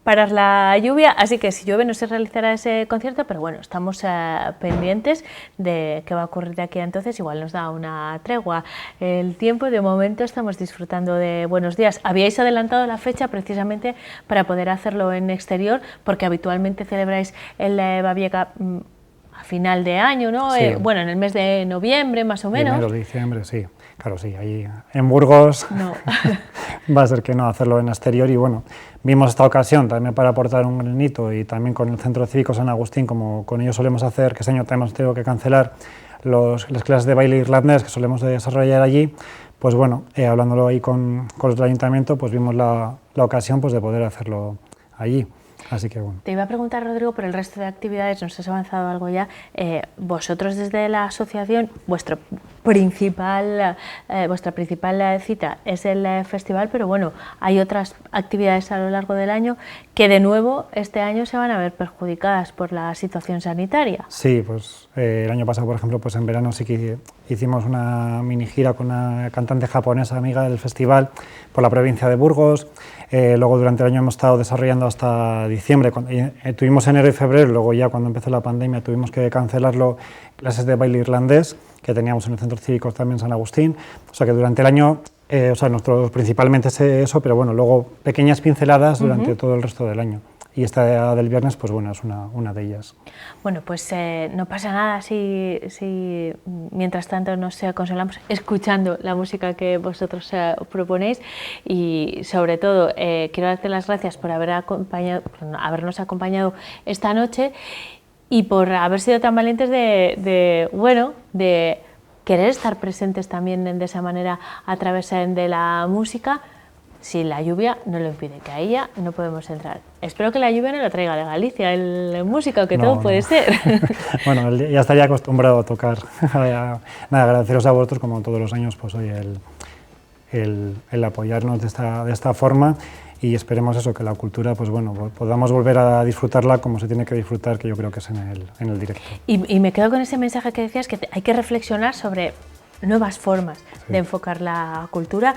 parar la lluvia, así que si llueve no se realizará ese concierto, pero bueno, estamos pendientes de qué va a ocurrir de aquí a entonces, igual nos da una tregua el tiempo. De momento estamos disfrutando de buenos días. Habíais adelantado la fecha precisamente para poder hacerlo en exterior, porque habitualmente celebráis el Baviera a final de año, ¿no? Sí. Bueno, en el mes de noviembre más o menos. Enero, diciembre, sí. Claro, sí, ahí en Burgos No. va a ser que no hacerlo en exterior y bueno, vimos esta ocasión también para aportar un granito y también con el Centro Cívico San Agustín, como con ellos solemos hacer, que este año hemos tenido que cancelar las clases de baile irlandés que solemos desarrollar allí, pues bueno, hablándolo ahí con los del ayuntamiento, pues vimos la ocasión pues de poder hacerlo allí. Así que bueno. Te iba a preguntar, Rodrigo, por el resto de actividades, nos has avanzado algo ya. Vosotros desde la asociación, vuestra principal cita es el festival, pero bueno, hay otras actividades a lo largo del año que de nuevo este año se van a ver perjudicadas por la situación sanitaria. Sí, pues el año pasado, por ejemplo, pues en verano sí que hicimos una mini gira con una cantante japonesa amiga del festival por la provincia de Burgos. Luego durante el año hemos estado desarrollando hasta diciembre, tuvimos enero y febrero, luego ya cuando empezó la pandemia tuvimos que cancelarlo, clases de baile irlandés que teníamos en el Centro Cívico también San Agustín, o sea que durante el año, nosotros principalmente es eso, pero bueno, luego pequeñas pinceladas durante todo el resto del año. Y esta del viernes, pues bueno, es una de ellas. Bueno, pues no pasa nada si mientras tanto nos consolamos escuchando la música que vosotros proponéis y sobre todo quiero darte las gracias por habernos acompañado esta noche y por haber sido tan valientes de querer estar presentes también de esa manera a través de la música. Si la lluvia no lo impide, que a ella no podemos entrar. Espero que la lluvia no la traiga de Galicia, el músico, que todo puede ser. Bueno, ya estaría acostumbrado a tocar. Nada, agradeceros a vosotros, como todos los años, pues hoy el apoyarnos de esta forma y esperemos eso, que la cultura, pues bueno, podamos volver a disfrutarla como se tiene que disfrutar, que yo creo que es en el directo. Y me quedo con ese mensaje que decías, que hay que reflexionar sobre nuevas formas de enfocar la cultura.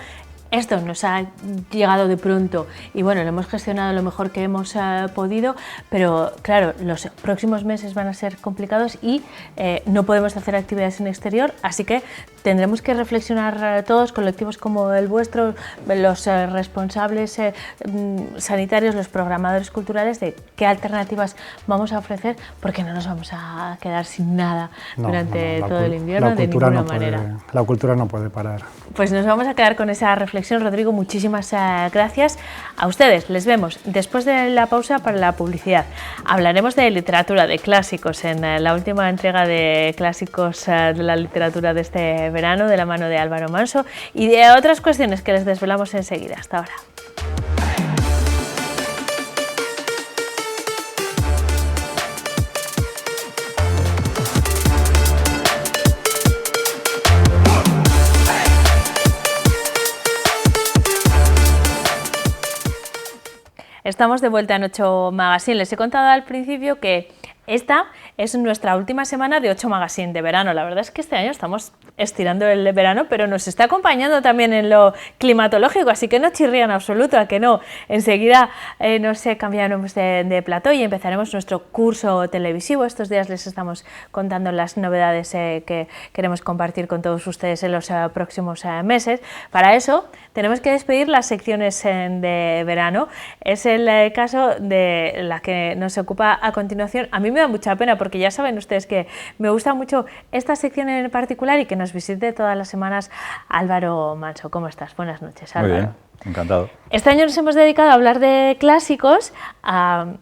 Esto nos ha llegado de pronto y bueno, lo hemos gestionado lo mejor que hemos podido, pero claro, los próximos meses van a ser complicados y no podemos hacer actividades en exterior, así que tendremos que reflexionar todos, colectivos como el vuestro, los responsables sanitarios, los programadores culturales, de qué alternativas vamos a ofrecer, porque no nos vamos a quedar sin nada durante todo el invierno de ninguna manera. La cultura no puede parar. Pues nos vamos a quedar con esa reflexión. Rodrigo, muchísimas gracias. A ustedes les vemos después de la pausa para la publicidad. Hablaremos de literatura, de clásicos, en la última entrega de clásicos de la literatura de este verano, de la mano de Álvaro Manso, y de otras cuestiones que les desvelamos enseguida. Hasta ahora. Estamos de vuelta en 8 Magazine. Les he contado al principio que esta es nuestra última semana de 8 Magazine de verano. La verdad es que este año estamos estirando el verano, pero nos está acompañando también en lo climatológico, así que no chirría en absoluto, a que no. Enseguida nos cambiaremos de plató y empezaremos nuestro curso televisivo. Estos días les estamos contando las novedades que queremos compartir con todos ustedes en los próximos meses. Para eso tenemos que despedir las secciones de verano. Es el caso de la que nos ocupa a continuación. A mí me da mucha pena porque ya saben ustedes que me gusta mucho esta sección en particular y que nos visite todas las semanas Álvaro Manso. ¿Cómo estás? Buenas noches, Álvaro. Muy bien, encantado. Este año nos hemos dedicado a hablar de clásicos, a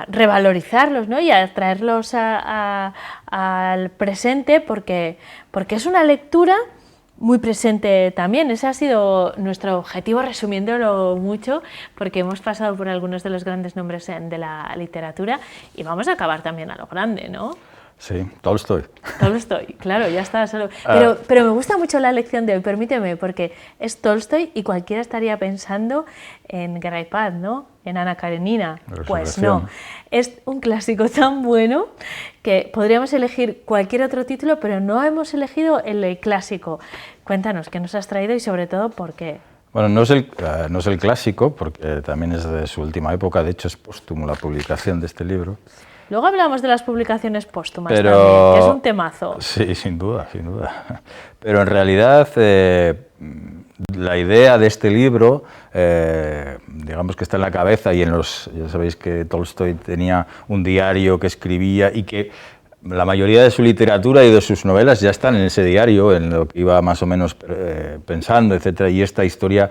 revalorizarlos, ¿no? Y a traerlos al presente porque es una lectura muy presente también. Ese ha sido nuestro objetivo, resumiéndolo mucho, porque hemos pasado por algunos de los grandes nombres de la literatura y vamos a acabar también a lo grande, ¿no? Sí, Tolstoy. Tolstoy, claro, ya está solo. Pero me gusta mucho la lección de hoy, permíteme, porque es Tolstoy y cualquiera estaría pensando en Guerra y Paz, ¿no? En Ana Karenina. Pues no, es un clásico tan bueno que podríamos elegir cualquier otro título, pero no hemos elegido el clásico. Cuéntanos, ¿qué nos has traído y sobre todo por qué? Bueno, no es el clásico, porque también es de su última época, de hecho es póstumo la publicación de este libro. Luego hablamos de las publicaciones póstumas Pero, también, que es un temazo. Sí, sin duda, sin duda. Pero en realidad la idea de este libro, digamos que está en la cabeza y ya sabéis que Tolstoy tenía un diario que escribía y que la mayoría de su literatura y de sus novelas ya están en ese diario, en lo que iba más o menos pensando, etcétera. Y esta historia,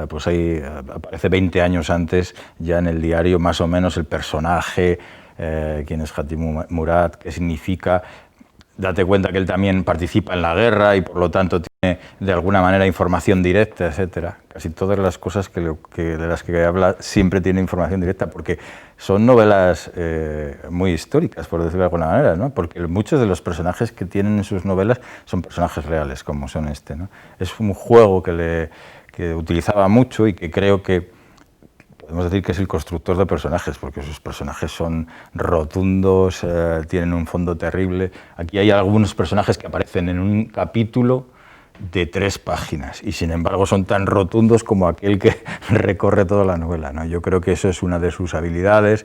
pues ahí aparece 20 años antes, ya en el diario, más o menos el personaje, quién es Hatim Murad, qué significa. Date cuenta que él también participa en la guerra y por lo tanto tiene de alguna manera información directa, etcétera. Casi todas las cosas de las que habla siempre tiene información directa, porque son novelas muy históricas, por decirlo de alguna manera, ¿no? Porque muchos de los personajes que tienen en sus novelas son personajes reales, como son este, ¿no? Es un juego que utilizaba mucho y que creo que podemos decir que es el constructor de personajes, porque sus personajes son rotundos, tienen un fondo terrible. Aquí hay algunos personajes que aparecen en un capítulo de 3 páginas y sin embargo son tan rotundos como aquel que recorre toda la novela, ¿no? Yo creo que eso es una de sus habilidades,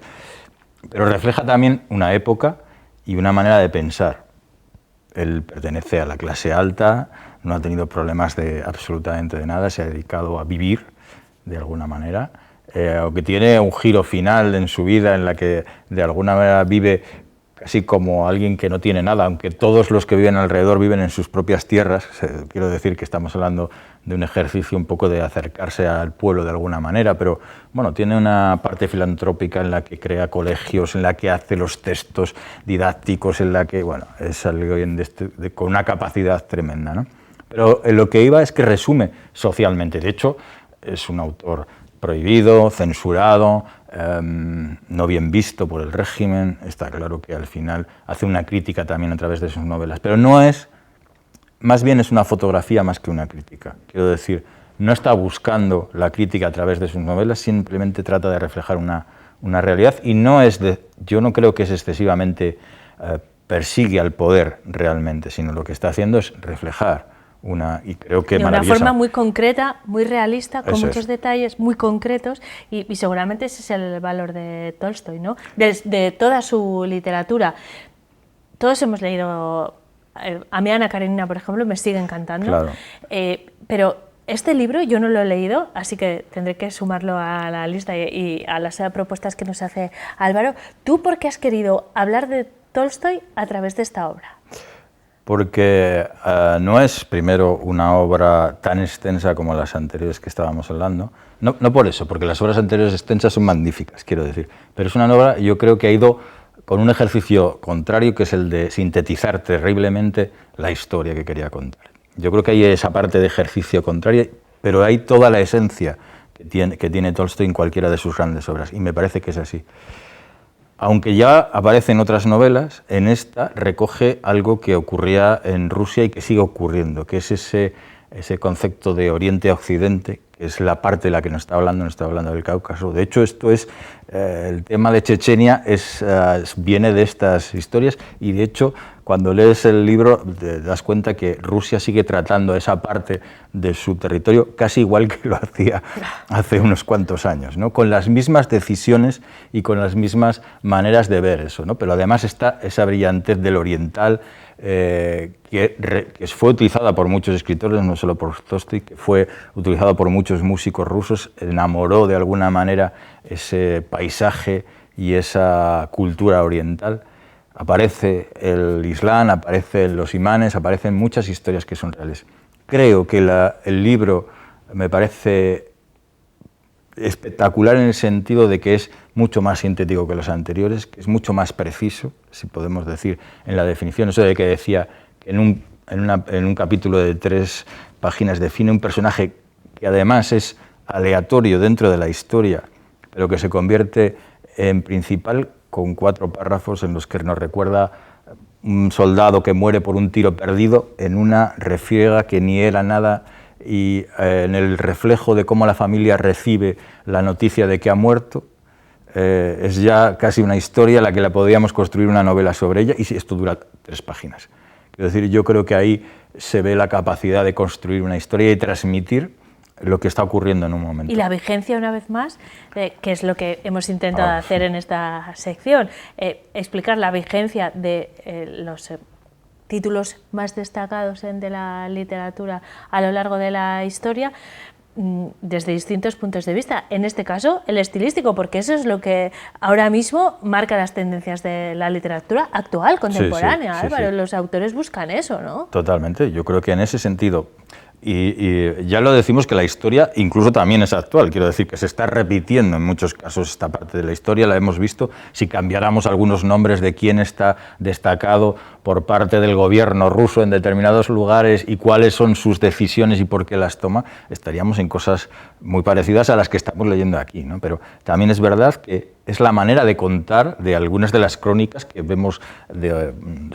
pero refleja también una época y una manera de pensar. Él pertenece a la clase alta, no ha tenido problemas absolutamente de nada, se ha dedicado a vivir de alguna manera. Aunque tiene un giro final en su vida en la que de alguna manera vive casi como alguien que no tiene nada, aunque todos los que viven alrededor viven en sus propias tierras. Quiero decir que estamos hablando de un ejercicio un poco de acercarse al pueblo de alguna manera, pero bueno, tiene una parte filantrópica en la que crea colegios, en la que hace los textos didácticos, en la que, bueno, es alguien con una capacidad tremenda, ¿no? Pero lo que iba es que resume socialmente. De hecho, es un autor prohibido, censurado, no bien visto por el régimen. Está claro que al final hace una crítica también a través de sus novelas, pero más bien es una fotografía más que una crítica. Quiero decir, no está buscando la crítica a través de sus novelas, simplemente trata de reflejar una realidad y yo no creo que es excesivamente persigue al poder realmente, sino lo que está haciendo es reflejar y creo que de una forma muy concreta, muy realista, con muchos detalles muy concretos y seguramente ese es el valor de Tolstoy, ¿no? De toda su literatura. Todos hemos leído, a mí Ana Karenina, por ejemplo, me sigue encantando, claro. Pero este libro yo no lo he leído, así que tendré que sumarlo a la lista y a las propuestas que nos hace Álvaro. ¿Tú por qué has querido hablar de Tolstoy a través de esta obra? Porque no es, primero, una obra tan extensa como las anteriores que estábamos hablando. No por eso, porque las obras anteriores extensas son magníficas, quiero decir. Pero es una obra, yo creo que ha ido con un ejercicio contrario, que es el de sintetizar terriblemente la historia que quería contar. Yo creo que hay esa parte de ejercicio contrario, pero hay toda la esencia que tiene Tolstoy en cualquiera de sus grandes obras, y me parece que es así. Aunque ya aparece en otras novelas, en esta recoge algo que ocurría en Rusia y que sigue ocurriendo, que es ese concepto de Oriente a Occidente, que es la parte de la que nos está hablando del Cáucaso. De hecho, esto es el tema de Chechenia viene de estas historias y de hecho cuando lees el libro te das cuenta que Rusia sigue tratando esa parte de su territorio casi igual que lo hacía hace unos cuantos años, ¿no? Con las mismas decisiones y con las mismas maneras de ver eso, ¿no? Pero además está esa brillantez del oriental que fue utilizada por muchos escritores, no solo por Tolstoy, que fue utilizada por muchos músicos rusos, enamoró de alguna manera ese paisaje y esa cultura oriental. Aparece el Islam, aparecen los imanes, aparecen muchas historias que son reales. Creo que el libro me parece espectacular en el sentido de que es mucho más sintético que los anteriores, que es mucho más preciso, si podemos decir, en la definición. Eso de que decía que en un capítulo de 3 páginas define un personaje que además es aleatorio dentro de la historia, pero que se convierte en principal con 4 párrafos en los que nos recuerda un soldado que muere por un tiro perdido en una refriega que ni era nada, y en el reflejo de cómo la familia recibe la noticia de que ha muerto, es ya casi una historia a la que la podríamos construir una novela sobre ella, y esto dura 3 páginas. Quiero decir, yo creo que ahí se ve la capacidad de construir una historia y transmitir lo que está ocurriendo en un momento. Y la vigencia, una vez más, que es lo que hemos intentado hacer en esta sección, explicar la vigencia de los títulos más destacados de la literatura a lo largo de la historia, desde distintos puntos de vista. En este caso, el estilístico, porque eso es lo que ahora mismo marca las tendencias de la literatura actual, contemporánea. Sí, Álvaro, sí. los autores buscan eso, ¿no? Totalmente, yo creo que en ese sentido, y ya lo decimos que la historia incluso también es actual, quiero decir que se está repitiendo en muchos casos esta parte de la historia, la hemos visto, si cambiáramos algunos nombres de quién está destacado por parte del gobierno ruso en determinados lugares y cuáles son sus decisiones y por qué las toma, estaríamos en cosas muy parecidas a las que estamos leyendo aquí, ¿no? Pero también es verdad que es la manera de contar de algunas de las crónicas que vemos,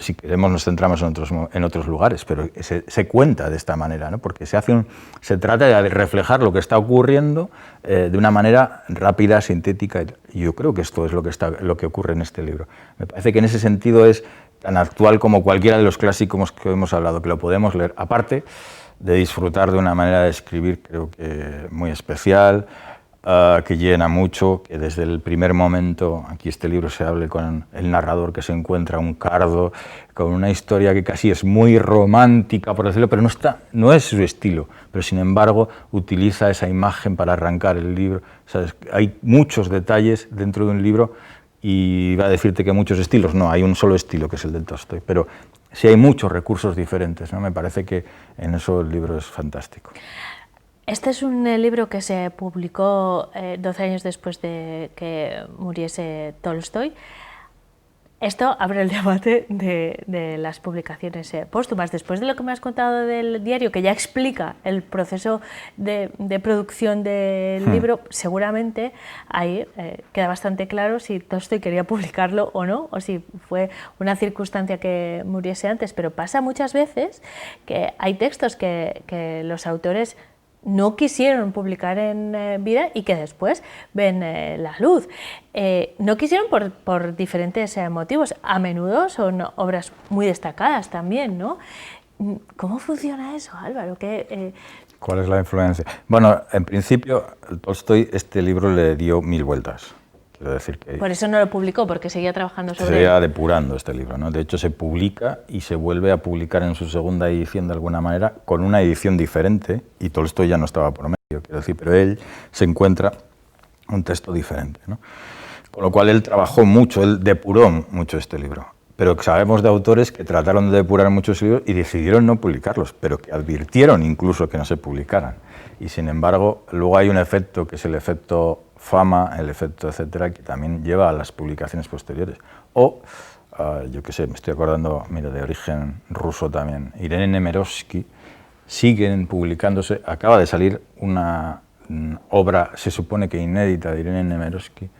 si queremos nos centramos en otros lugares, pero se cuenta de esta manera, ¿no? Porque se trata de reflejar lo que está ocurriendo de una manera rápida, sintética, y yo creo que esto es lo que ocurre en este libro. Me parece que en ese sentido es tan actual como cualquiera de los clásicos que hemos hablado, que lo podemos leer, aparte de disfrutar de una manera de escribir, creo que muy especial, que llena mucho, que desde el primer momento, aquí este libro se hable con el narrador que se encuentra un cardo, con una historia que casi es muy romántica, por decirlo, pero no es su estilo, pero sin embargo utiliza esa imagen para arrancar el libro. ¿Sabes? Hay muchos detalles dentro de un libro, y iba a decirte que muchos estilos, no, hay un solo estilo que es el de Tolstói, pero sí hay muchos recursos diferentes, ¿no? Me parece que en eso el libro es fantástico. Este es un libro que se publicó 12 años después de que muriese Tolstói. Esto abre el debate de las publicaciones póstumas. Después de lo que me has contado del diario, que ya explica el proceso de producción del libro, seguramente ahí queda bastante claro si Tolstói quería publicarlo o no, o si fue una circunstancia que muriese antes. Pero pasa muchas veces que hay textos que los autores no quisieron publicar en vida y que después ven la luz. No quisieron por diferentes motivos. A menudo son obras muy destacadas también, ¿no? ¿Cómo funciona eso, Álvaro? ¿Cuál es la influencia? Bueno, en principio, Tolstói este libro le dio 1000 vueltas. Quiero decir que por eso no lo publicó, porque seguía trabajando sobre él. Seguía depurando este libro, ¿no? De hecho, se publica y se vuelve a publicar en su segunda edición de alguna manera, con una edición diferente, y Tolstói ya no estaba por medio, quiero decir, pero él se encuentra un texto diferente, ¿no? Con lo cual él trabajó mucho, él depuró mucho este libro. Pero sabemos de autores que trataron de depurar muchos libros y decidieron no publicarlos, pero que advirtieron incluso que no se publicaran. Y sin embargo, luego hay un efecto que es el efecto fama, el efecto etcétera, que también lleva a las publicaciones posteriores. O, yo qué sé, me estoy acordando, mira, de origen ruso también, Irene Nemirovsky, siguen publicándose, acaba de salir una obra, se supone que inédita, de Irene Nemirovsky.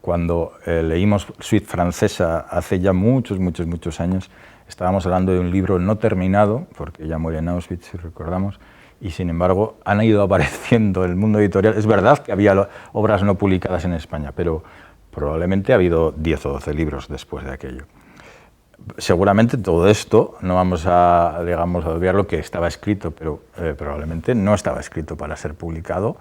Cuando leímos Suite francesa hace ya muchos años, estábamos hablando de un libro no terminado, porque ella muere en Auschwitz, si recordamos, y sin embargo han ido apareciendo en el mundo editorial. Es verdad que había obras no publicadas en España, pero probablemente ha habido 10 o 12 libros después de aquello. Seguramente todo esto, no vamos a, digamos, a obviar lo que estaba escrito, pero probablemente no estaba escrito para ser publicado,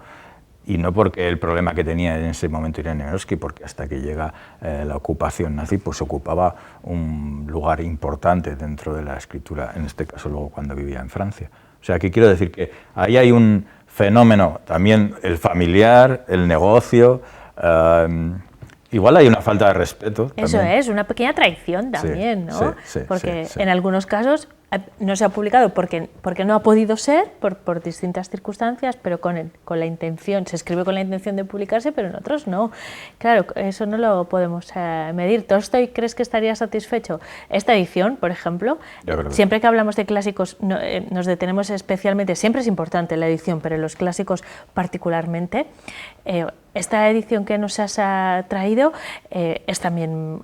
y no porque el problema que tenía en ese momento Irene Nemirovsky, porque hasta que llega la ocupación nazi, pues ocupaba un lugar importante dentro de la escritura, en este caso luego cuando vivía en Francia. O sea, que quiero decir que ahí hay un fenómeno también, el familiar, el negocio, igual hay una falta de respeto. Eso también. es, una pequeña traición también, Sí, ¿no? sí, porque sí. en algunos casos no se ha publicado porque no ha podido ser, por distintas circunstancias, pero con la intención, se escribe con la intención de publicarse, pero en otros no. Claro, eso no lo podemos medir. ¿Tolstói crees que estaría satisfecho? Esta edición, por ejemplo, siempre que hablamos de clásicos nos detenemos especialmente, siempre es importante la edición, pero en los clásicos particularmente. Esta edición que nos has traído es también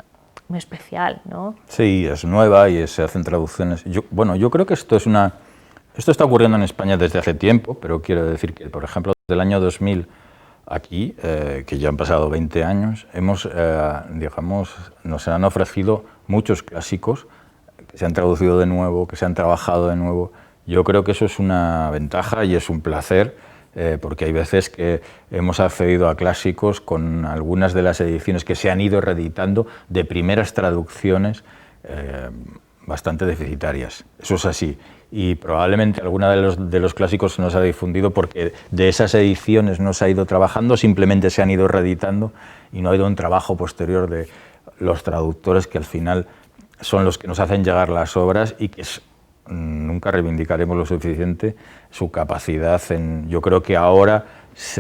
muy especial, ¿no? Sí, es nueva y se hacen traducciones. Yo creo que esto está ocurriendo en España desde hace tiempo, pero quiero decir que, por ejemplo, desde el año 2000 aquí, que ya han pasado 20 años, nos han ofrecido muchos clásicos que se han traducido de nuevo, que se han trabajado de nuevo. Yo creo que eso es una ventaja y es un placer, porque hay veces que hemos accedido a clásicos con algunas de las ediciones que se han ido reeditando de primeras traducciones bastante deficitarias. Eso es así. Y probablemente alguna de los clásicos no se ha difundido porque de esas ediciones no se ha ido trabajando, simplemente se han ido reeditando y no ha ido un trabajo posterior de los traductores que al final son los que nos hacen llegar las obras y que nunca reivindicaremos lo suficiente su capacidad. Yo creo que ahora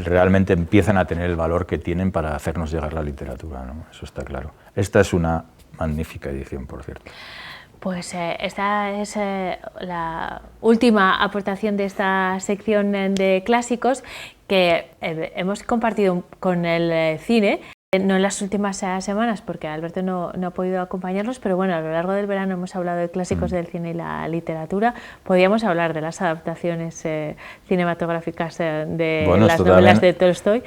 realmente empiezan a tener el valor que tienen para hacernos llegar la literatura, ¿no? Eso está claro. Esta es una magnífica edición, por cierto. Pues esta es la última aportación de esta sección de clásicos que hemos compartido con el cine. No en las últimas semanas, porque Alberto no ha podido acompañarnos, pero bueno, a lo largo del verano hemos hablado de clásicos del cine y la literatura. Podríamos hablar de las adaptaciones cinematográficas de las novelas de Tolstói,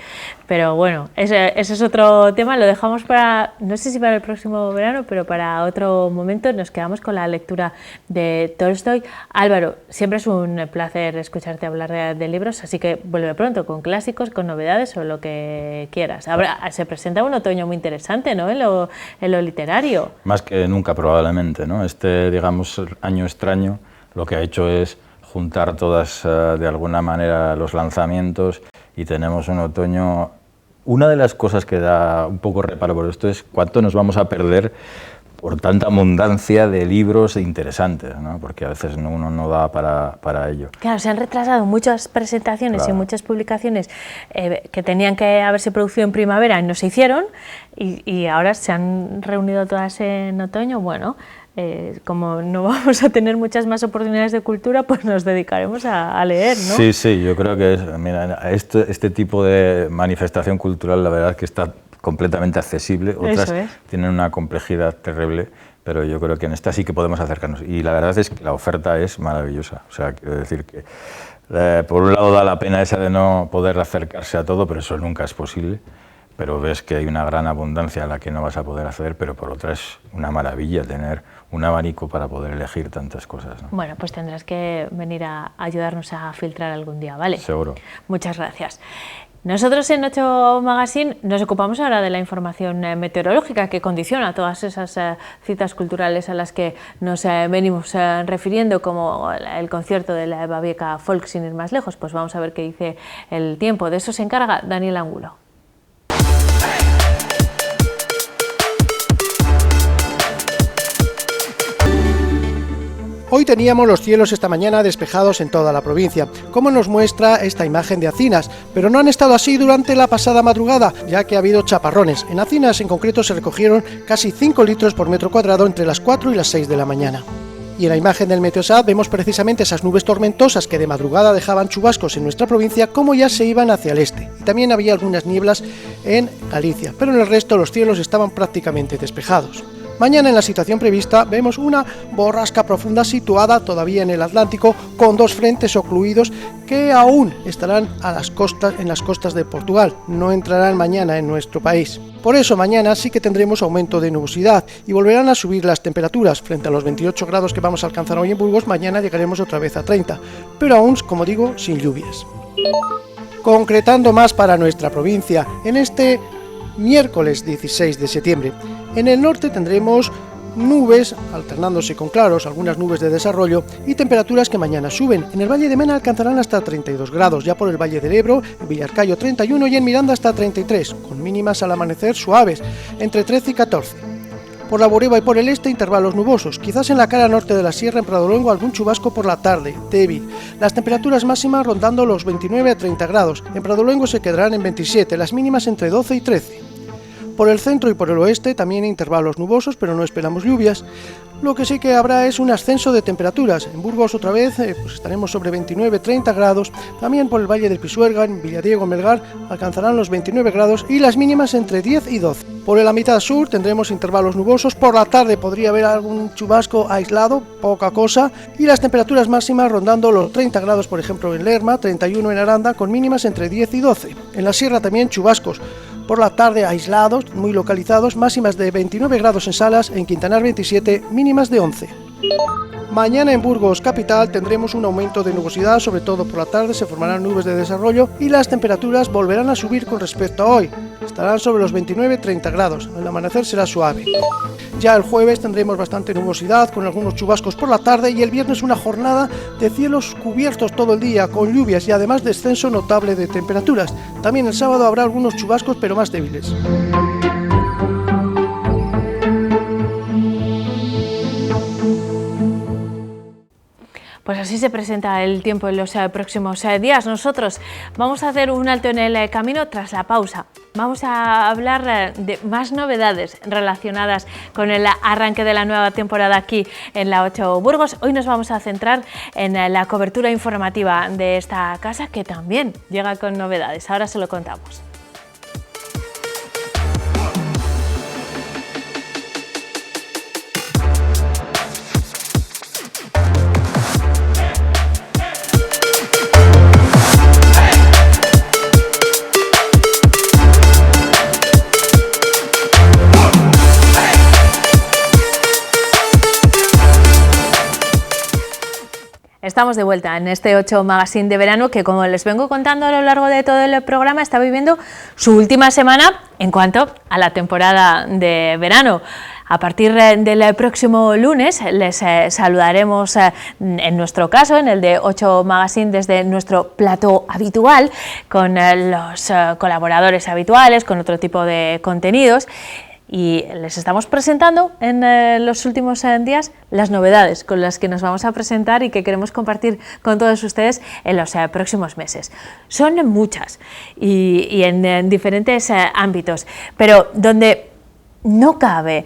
pero bueno, ese es otro tema, lo dejamos para, no sé si para el próximo verano, pero para otro momento. Nos quedamos con la lectura de Tolstói. Álvaro, siempre es un placer escucharte hablar de libros, así que vuelve pronto con clásicos, con novedades o lo que quieras. Se presenta un otoño muy interesante, ¿no?, en lo literario. Más que nunca, probablemente, ¿no? Digamos, año extraño, lo que ha hecho es juntar todas, de alguna manera, los lanzamientos, y tenemos un otoño. Una de las cosas que da un poco reparo por esto es cuánto nos vamos a perder por tanta abundancia de libros interesantes, ¿no? Porque a veces uno no da para ello. Claro, se han retrasado muchas presentaciones y muchas publicaciones que tenían que haberse producido en primavera y no se hicieron, y ahora se han reunido todas en otoño. Bueno, como no vamos a tener muchas más oportunidades de cultura, pues nos dedicaremos a leer, ¿no? Sí, yo creo que este tipo de manifestación cultural, la verdad es que está completamente accesible. Otras tienen una complejidad terrible, pero yo creo que en esta sí que podemos acercarnos, y la verdad es que la oferta es maravillosa. O sea, quiero decir que por un lado da la pena esa de no poder acercarse a todo, pero eso nunca es posible, pero ves que hay una gran abundancia a la que no vas a poder acceder, pero por otra es una maravilla tener un abanico para poder elegir tantas cosas, ¿no? Bueno, pues tendrás que venir a ayudarnos a filtrar algún día, ¿vale? Seguro. Muchas gracias. Nosotros en 8 Magazine nos ocupamos ahora de la información meteorológica que condiciona todas esas citas culturales a las que nos venimos refiriendo, como el concierto de la Babieca Folk, sin ir más lejos. Pues vamos a ver qué dice el tiempo. De eso se encarga Daniel Angulo. Hoy teníamos los cielos esta mañana despejados en toda la provincia, como nos muestra esta imagen de Acinas, pero no han estado así durante la pasada madrugada, ya que ha habido chaparrones. En Acinas en concreto se recogieron casi 5 litros por metro cuadrado entre las 4 y las 6 de la mañana. Y en la imagen del Meteosat vemos precisamente esas nubes tormentosas que de madrugada dejaban chubascos en nuestra provincia, como ya se iban hacia el este. Y también había algunas nieblas en Galicia, pero en el resto los cielos estaban prácticamente despejados. Mañana en la situación prevista vemos una borrasca profunda situada todavía en el Atlántico, con 2 frentes ocluidos que aún estarán en las costas de Portugal, no entrarán mañana en nuestro país. Por eso mañana sí que tendremos aumento de nubosidad y volverán a subir las temperaturas. Frente a los 28 grados que vamos a alcanzar hoy en Burgos, mañana llegaremos otra vez a 30, pero aún, como digo, sin lluvias. Concretando más para nuestra provincia, en este miércoles 16 de septiembre, en el norte tendremos nubes alternándose con claros, algunas nubes de desarrollo, y temperaturas que mañana suben. En el Valle de Mena alcanzarán hasta 32 grados, ya por el Valle del Ebro, en Villarcayo 31 y en Miranda hasta 33, con mínimas al amanecer suaves, entre 13 y 14. Por la Boreva y por el este intervalos nubosos, quizás en la cara norte de la sierra, en Pradoluengo, algún chubasco por la tarde, débil. Las temperaturas máximas rondando los 29 a 30 grados, en Pradoluengo se quedarán en 27, las mínimas entre 12 y 13. Por el centro y por el oeste también intervalos nubosos, pero no esperamos lluvias. Lo que sí que habrá es un ascenso de temperaturas. En Burgos otra vez pues estaremos sobre 29-30 grados. También por el Valle del Pisuerga, en Villadiego, Melgar, alcanzarán los 29 grados y las mínimas entre 10 y 12. Por la mitad sur tendremos intervalos nubosos, por la tarde podría haber algún chubasco aislado, poca cosa, y las temperaturas máximas rondando los 30 grados, por ejemplo en Lerma, 31 en Aranda, con mínimas entre 10 y 12. En la sierra también chubascos, por la tarde aislados, muy localizados, máximas de 29 grados en Salas, en Quintanar 27, mínimas de 11. Mañana en Burgos capital tendremos un aumento de nubosidad, sobre todo por la tarde se formarán nubes de desarrollo y las temperaturas volverán a subir con respecto a hoy, estarán sobre los 29-30 grados, el amanecer será suave. Ya el jueves tendremos bastante nubosidad con algunos chubascos por la tarde y el viernes una jornada de cielos cubiertos todo el día con lluvias y además descenso notable de temperaturas. También el sábado habrá algunos chubascos pero más débiles. Pues así se presenta el tiempo en los próximos días. Nosotros vamos a hacer un alto en el camino tras la pausa. Vamos a hablar de más novedades relacionadas con el arranque de la nueva temporada aquí en la 8 Burgos. Hoy nos vamos a centrar en la cobertura informativa de esta casa, que también llega con novedades. Ahora se lo contamos. Estamos de vuelta en este 8 Magazine de verano que, como les vengo contando a lo largo de todo el programa, está viviendo su última semana en cuanto a la temporada de verano. A partir del próximo lunes les saludaremos, en nuestro caso, en el de 8 Magazine, desde nuestro plató habitual, con los colaboradores habituales, con otro tipo de contenidos. Y les estamos presentando en los últimos días las novedades con las que nos vamos a presentar y que queremos compartir con todos ustedes en los próximos meses. Son muchas y en diferentes ámbitos, pero donde no cabe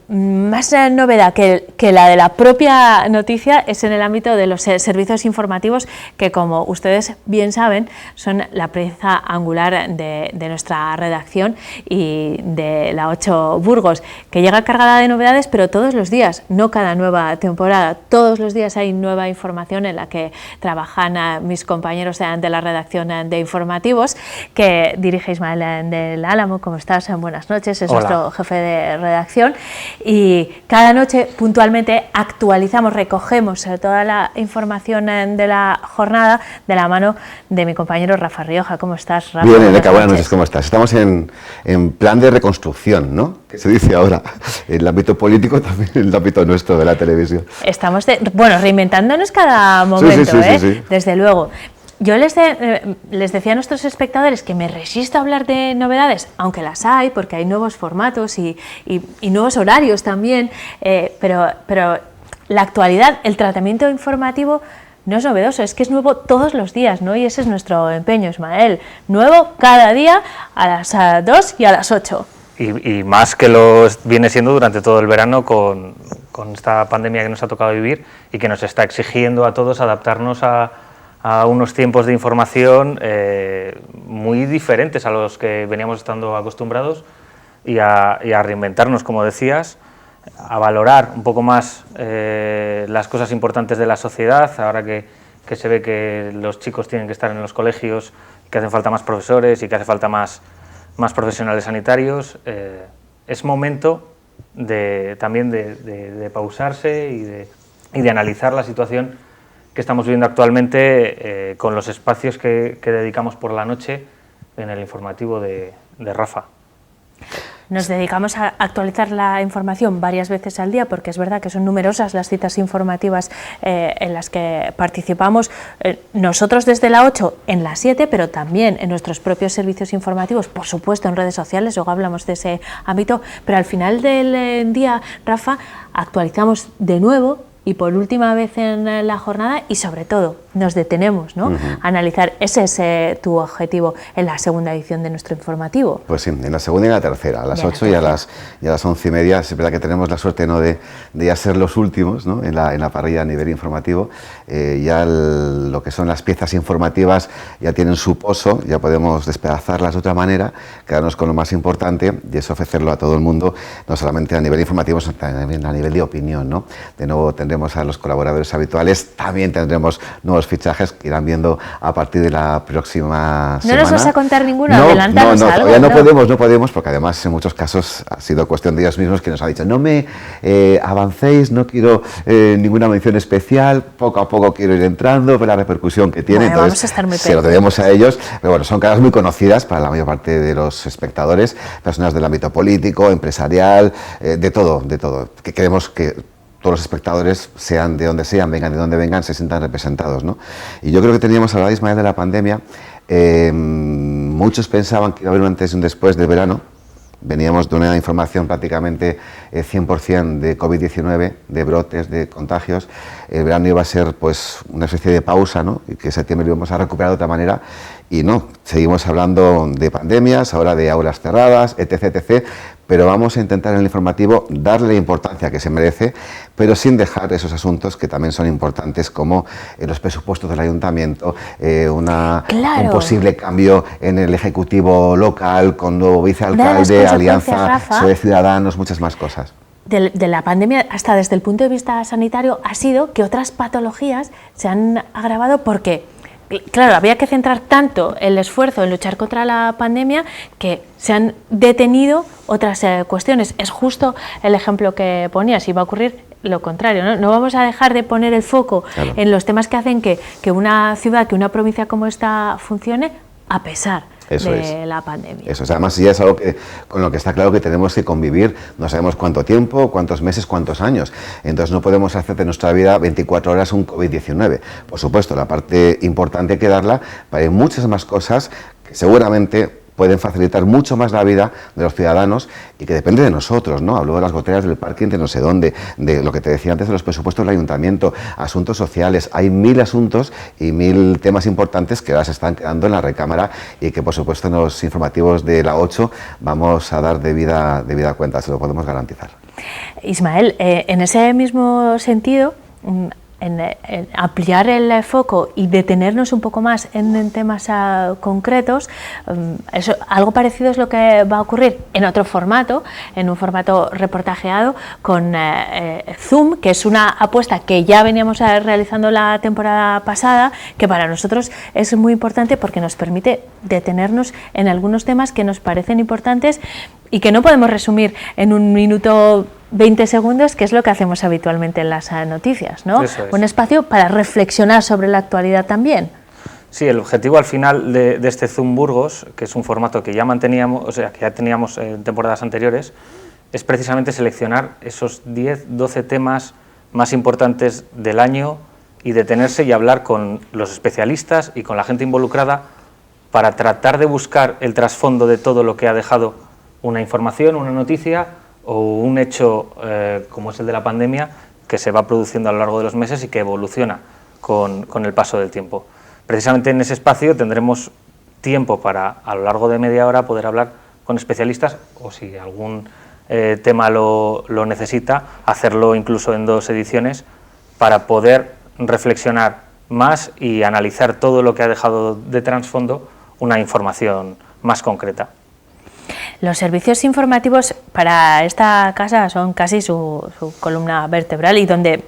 más novedad que la de la propia noticia es en el ámbito de los servicios informativos, que, como ustedes bien saben, son la pieza angular de nuestra redacción y de la 8 Burgos, que llega cargada de novedades, pero todos los días, no cada nueva temporada, todos los días hay nueva información en la que trabajan mis compañeros de la redacción de informativos, que dirige Ismael del Álamo. ¿Cómo estás? Buenas noches, es Hola. Nuestro jefe de redacción, y cada noche puntualmente actualizamos, recogemos toda la información de la jornada de la mano de mi compañero Rafa Rioja. ¿Cómo estás, Rafa? Bien, Eureka, buenas noches, ¿cómo estás? Estamos en plan de reconstrucción, ¿no? Que se dice ahora, en el ámbito político, también en el ámbito nuestro de la televisión. Estamos, reinventándonos cada momento, sí. Desde luego. Yo les decía a nuestros espectadores que me resisto a hablar de novedades, aunque las hay, porque hay nuevos formatos y nuevos horarios también, pero la actualidad, el tratamiento informativo no es novedoso, es que es nuevo todos los días, ¿no? Y ese es nuestro empeño, Ismael. Nuevo cada día a las 2 y a las 8. Y más que lo viene siendo durante todo el verano con esta pandemia que nos ha tocado vivir y que nos está exigiendo a todos adaptarnos a unos tiempos de información muy diferentes a los que veníamos estando acostumbrados y a reinventarnos, como decías, a valorar un poco más las cosas importantes de la sociedad, ahora que se ve que los chicos tienen que estar en los colegios, que hacen falta más profesores y que hace falta más profesionales sanitarios. Es momento también de pausarse y de analizar la situación que estamos viviendo actualmente con los espacios que dedicamos por la noche en el informativo de Rafa. Nos dedicamos a actualizar la información varias veces al día, porque es verdad que son numerosas las citas informativas en las que participamos, nosotros desde la 8 en la 7, pero también en nuestros propios servicios informativos, por supuesto en redes sociales, luego hablamos de ese ámbito, pero al final del día, Rafa, actualizamos de nuevo y por última vez en la jornada, y sobre todo nos detenemos, ¿no? Analizar, ese es tu objetivo en la segunda edición de nuestro informativo. Pues sí, en la segunda y en la tercera, a las 8 y a las 11:30. Es verdad que tenemos la suerte, ¿no?, de ya ser los últimos, ¿no?, en la parrilla a nivel informativo. Ya lo que son las piezas informativas ya tienen su pozo, ya podemos despedazarlas de otra manera, quedarnos con lo más importante y es ofrecerlo a todo el mundo, no solamente a nivel informativo, sino también a nivel de opinión, ¿no? De nuevo tendremos a los colaboradores habituales, también tendremos nuevos fichajes que irán viendo a partir de la próxima semana. ¿No nos vas a contar ninguno? No, Adelántanos algo. Todavía no podemos, porque además en muchos casos ha sido cuestión de ellos mismos que nos han dicho, no me avancéis, no quiero ninguna mención especial, poco a poco quiero ir entrando, ver la repercusión que tiene, bueno, entonces vamos a estar muy se lo debemos a ellos, pero bueno, son caras muy conocidas para la mayor parte de los espectadores, personas del ámbito político, empresarial, de todo, que queremos que todos los espectadores, sean de donde sean, vengan de donde vengan, se sientan representados, ¿no? Y yo creo que teníamos, hablaba Ismael de la pandemia, muchos pensaban que iba a haber un antes y un después del verano. Veníamos de una información prácticamente 100% de COVID-19, de brotes, de contagios. El verano iba a ser pues una especie de pausa, ¿no? Y que en septiembre lo íbamos a recuperar de otra manera. Y no, seguimos hablando de pandemias, ahora de aulas cerradas, etc. Pero vamos a intentar en el informativo darle la importancia que se merece, pero sin dejar esos asuntos que también son importantes, como los presupuestos del ayuntamiento, un posible cambio en el ejecutivo local, con nuevo vicealcalde, alianza sobre Ciudadanos, muchas más cosas. De la pandemia, hasta desde el punto de vista sanitario, ha sido que otras patologías se han agravado porque, claro, había que centrar tanto el esfuerzo en luchar contra la pandemia que se han detenido otras cuestiones. Es justo el ejemplo que ponías, y va a ocurrir lo contrario, ¿no? No vamos a dejar de poner el foco en los temas que hacen que una ciudad, que una provincia como esta funcione a pesar de la pandemia. Eso es, además ya es algo con lo que está claro que tenemos que convivir, no sabemos cuánto tiempo, cuántos meses, cuántos años, entonces no podemos hacer de nuestra vida 24 horas un COVID-19. Por supuesto, la parte importante hay que darla, pero hay muchas más cosas que seguramente pueden facilitar mucho más la vida de los ciudadanos y que depende de nosotros, ¿no? Hablo de las goteras del parking de no sé dónde, de lo que te decía antes de los presupuestos del ayuntamiento, asuntos sociales. Hay 1000 asuntos y 1000 temas importantes que ahora se están quedando en la recámara y que, por supuesto, en los informativos de la 8 vamos a dar debida cuenta, se lo podemos garantizar. Ismael, en ese mismo sentido, en ampliar el foco y detenernos un poco más en temas concretos, algo parecido es lo que va a ocurrir en otro formato, en un formato reportajeado con Zoom, que es una apuesta que ya veníamos realizando la temporada pasada, que para nosotros es muy importante porque nos permite detenernos en algunos temas que nos parecen importantes y que no podemos resumir en un minuto 20 segundos, que es lo que hacemos habitualmente en las noticias, ¿no? Eso es. Un espacio para reflexionar sobre la actualidad también. Sí, el objetivo al final de este Zoom Burgos, que es un formato que ya manteníamos, o sea, que ya teníamos en temporadas anteriores, es precisamente seleccionar esos 10, 12 temas más importantes del año y detenerse y hablar con los especialistas y con la gente involucrada para tratar de buscar el trasfondo de todo lo que ha dejado una información, una noticia o un hecho como es el de la pandemia, que se va produciendo a lo largo de los meses y que evoluciona con el paso del tiempo. Precisamente en ese espacio tendremos tiempo para, a lo largo de media hora, poder hablar con especialistas, o si algún tema lo necesita, hacerlo incluso en 2 ediciones, para poder reflexionar más y analizar todo lo que ha dejado de trasfondo una información más concreta. Los servicios informativos para esta casa son casi su columna vertebral y donde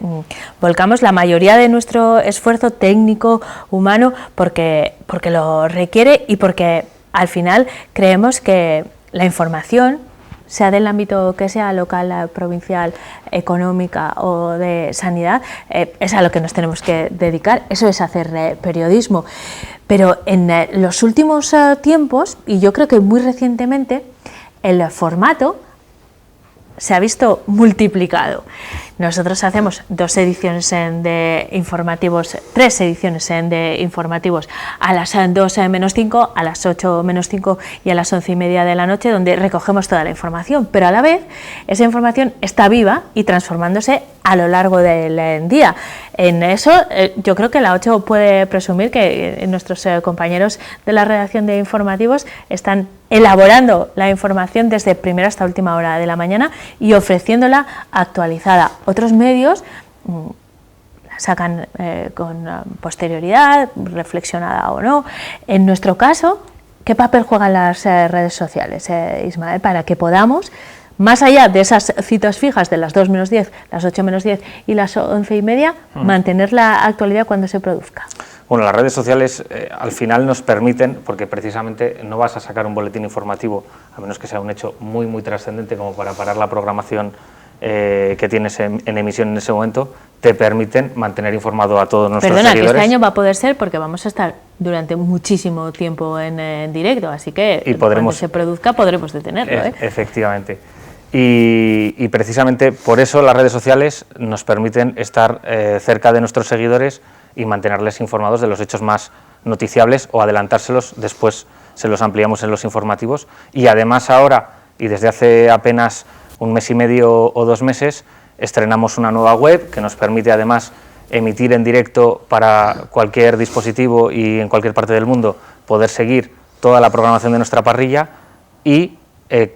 volcamos la mayoría de nuestro esfuerzo técnico, humano, porque lo requiere y porque al final creemos que la información, sea del ámbito que sea, local, provincial, económica o de sanidad, es a lo que nos tenemos que dedicar, eso es hacer periodismo. Pero en los últimos tiempos, y yo creo que muy recientemente, el formato se ha visto multiplicado. nosotros hacemos 2 ediciones de informativos, 3 ediciones de informativos a las 2 menos 5, a las 8 menos 5 y a las 11:30 de la noche, donde recogemos toda la información, pero a la vez esa información está viva y transformándose a lo largo del día. En eso yo creo que la 8 puede presumir que nuestros compañeros de la redacción de informativos están elaborando la información desde primera hasta última hora de la mañana y ofreciéndola actualizada. Otros medios la sacan con posterioridad, reflexionada o no. En nuestro caso, ¿qué papel juegan las redes sociales, Ismael, para que podamos, más allá de esas citas fijas de las 2 menos 10, las 8 menos 10 y las 11:30, mantener la actualidad cuando se produzca? Bueno, las redes sociales al final nos permiten, porque precisamente no vas a sacar un boletín informativo, a menos que sea un hecho muy, muy trascendente como para parar la programación que tienes en emisión en ese momento, te permiten mantener informado a todos nuestros seguidores. Perdona, que este año va a poder ser porque vamos a estar durante muchísimo tiempo en directo, así que cuando se produzca podremos detenerlo. Efectivamente. Y precisamente por eso las redes sociales nos permiten estar cerca de nuestros seguidores y mantenerles informados de los hechos más noticiables o adelantárselos, después se los ampliamos en los informativos. Y además ahora, y desde hace apenas 1 mes y medio o 2 meses, estrenamos una nueva web que nos permite además emitir en directo para cualquier dispositivo y en cualquier parte del mundo, poder seguir toda la programación de nuestra parrilla y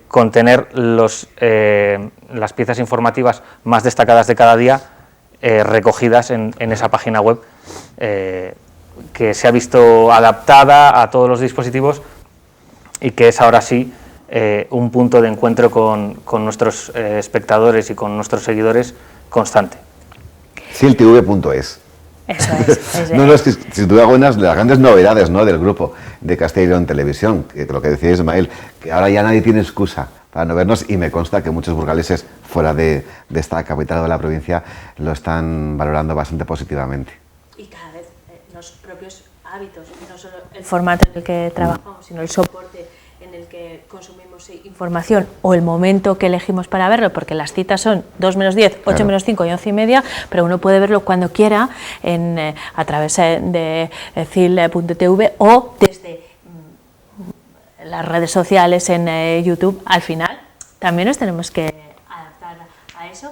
contener las piezas informativas más destacadas de cada día recogidas en esa página web que se ha visto adaptada a todos los dispositivos y que es ahora sí un punto de encuentro con nuestros espectadores y con nuestros seguidores constante. siltv.es. Eso es. No, es que sin duda algunas de las grandes novedades, ¿no?, del grupo de Castilla y León Televisión, que lo que decía Ismael, que ahora ya nadie tiene excusa para no vernos, y me consta que muchos burgaleses fuera de esta capital de la provincia lo están valorando bastante positivamente. Y cada vez los propios hábitos, no solo el formato en el que trabajamos, sino el soporte en el que consumimos información o el momento que elegimos para verlo, porque las citas son 2 menos 10, 8 menos 5 y 11:30, pero uno puede verlo cuando quiera a través de cil.tv o desde las redes sociales en YouTube. Al final también nos tenemos que adaptar a eso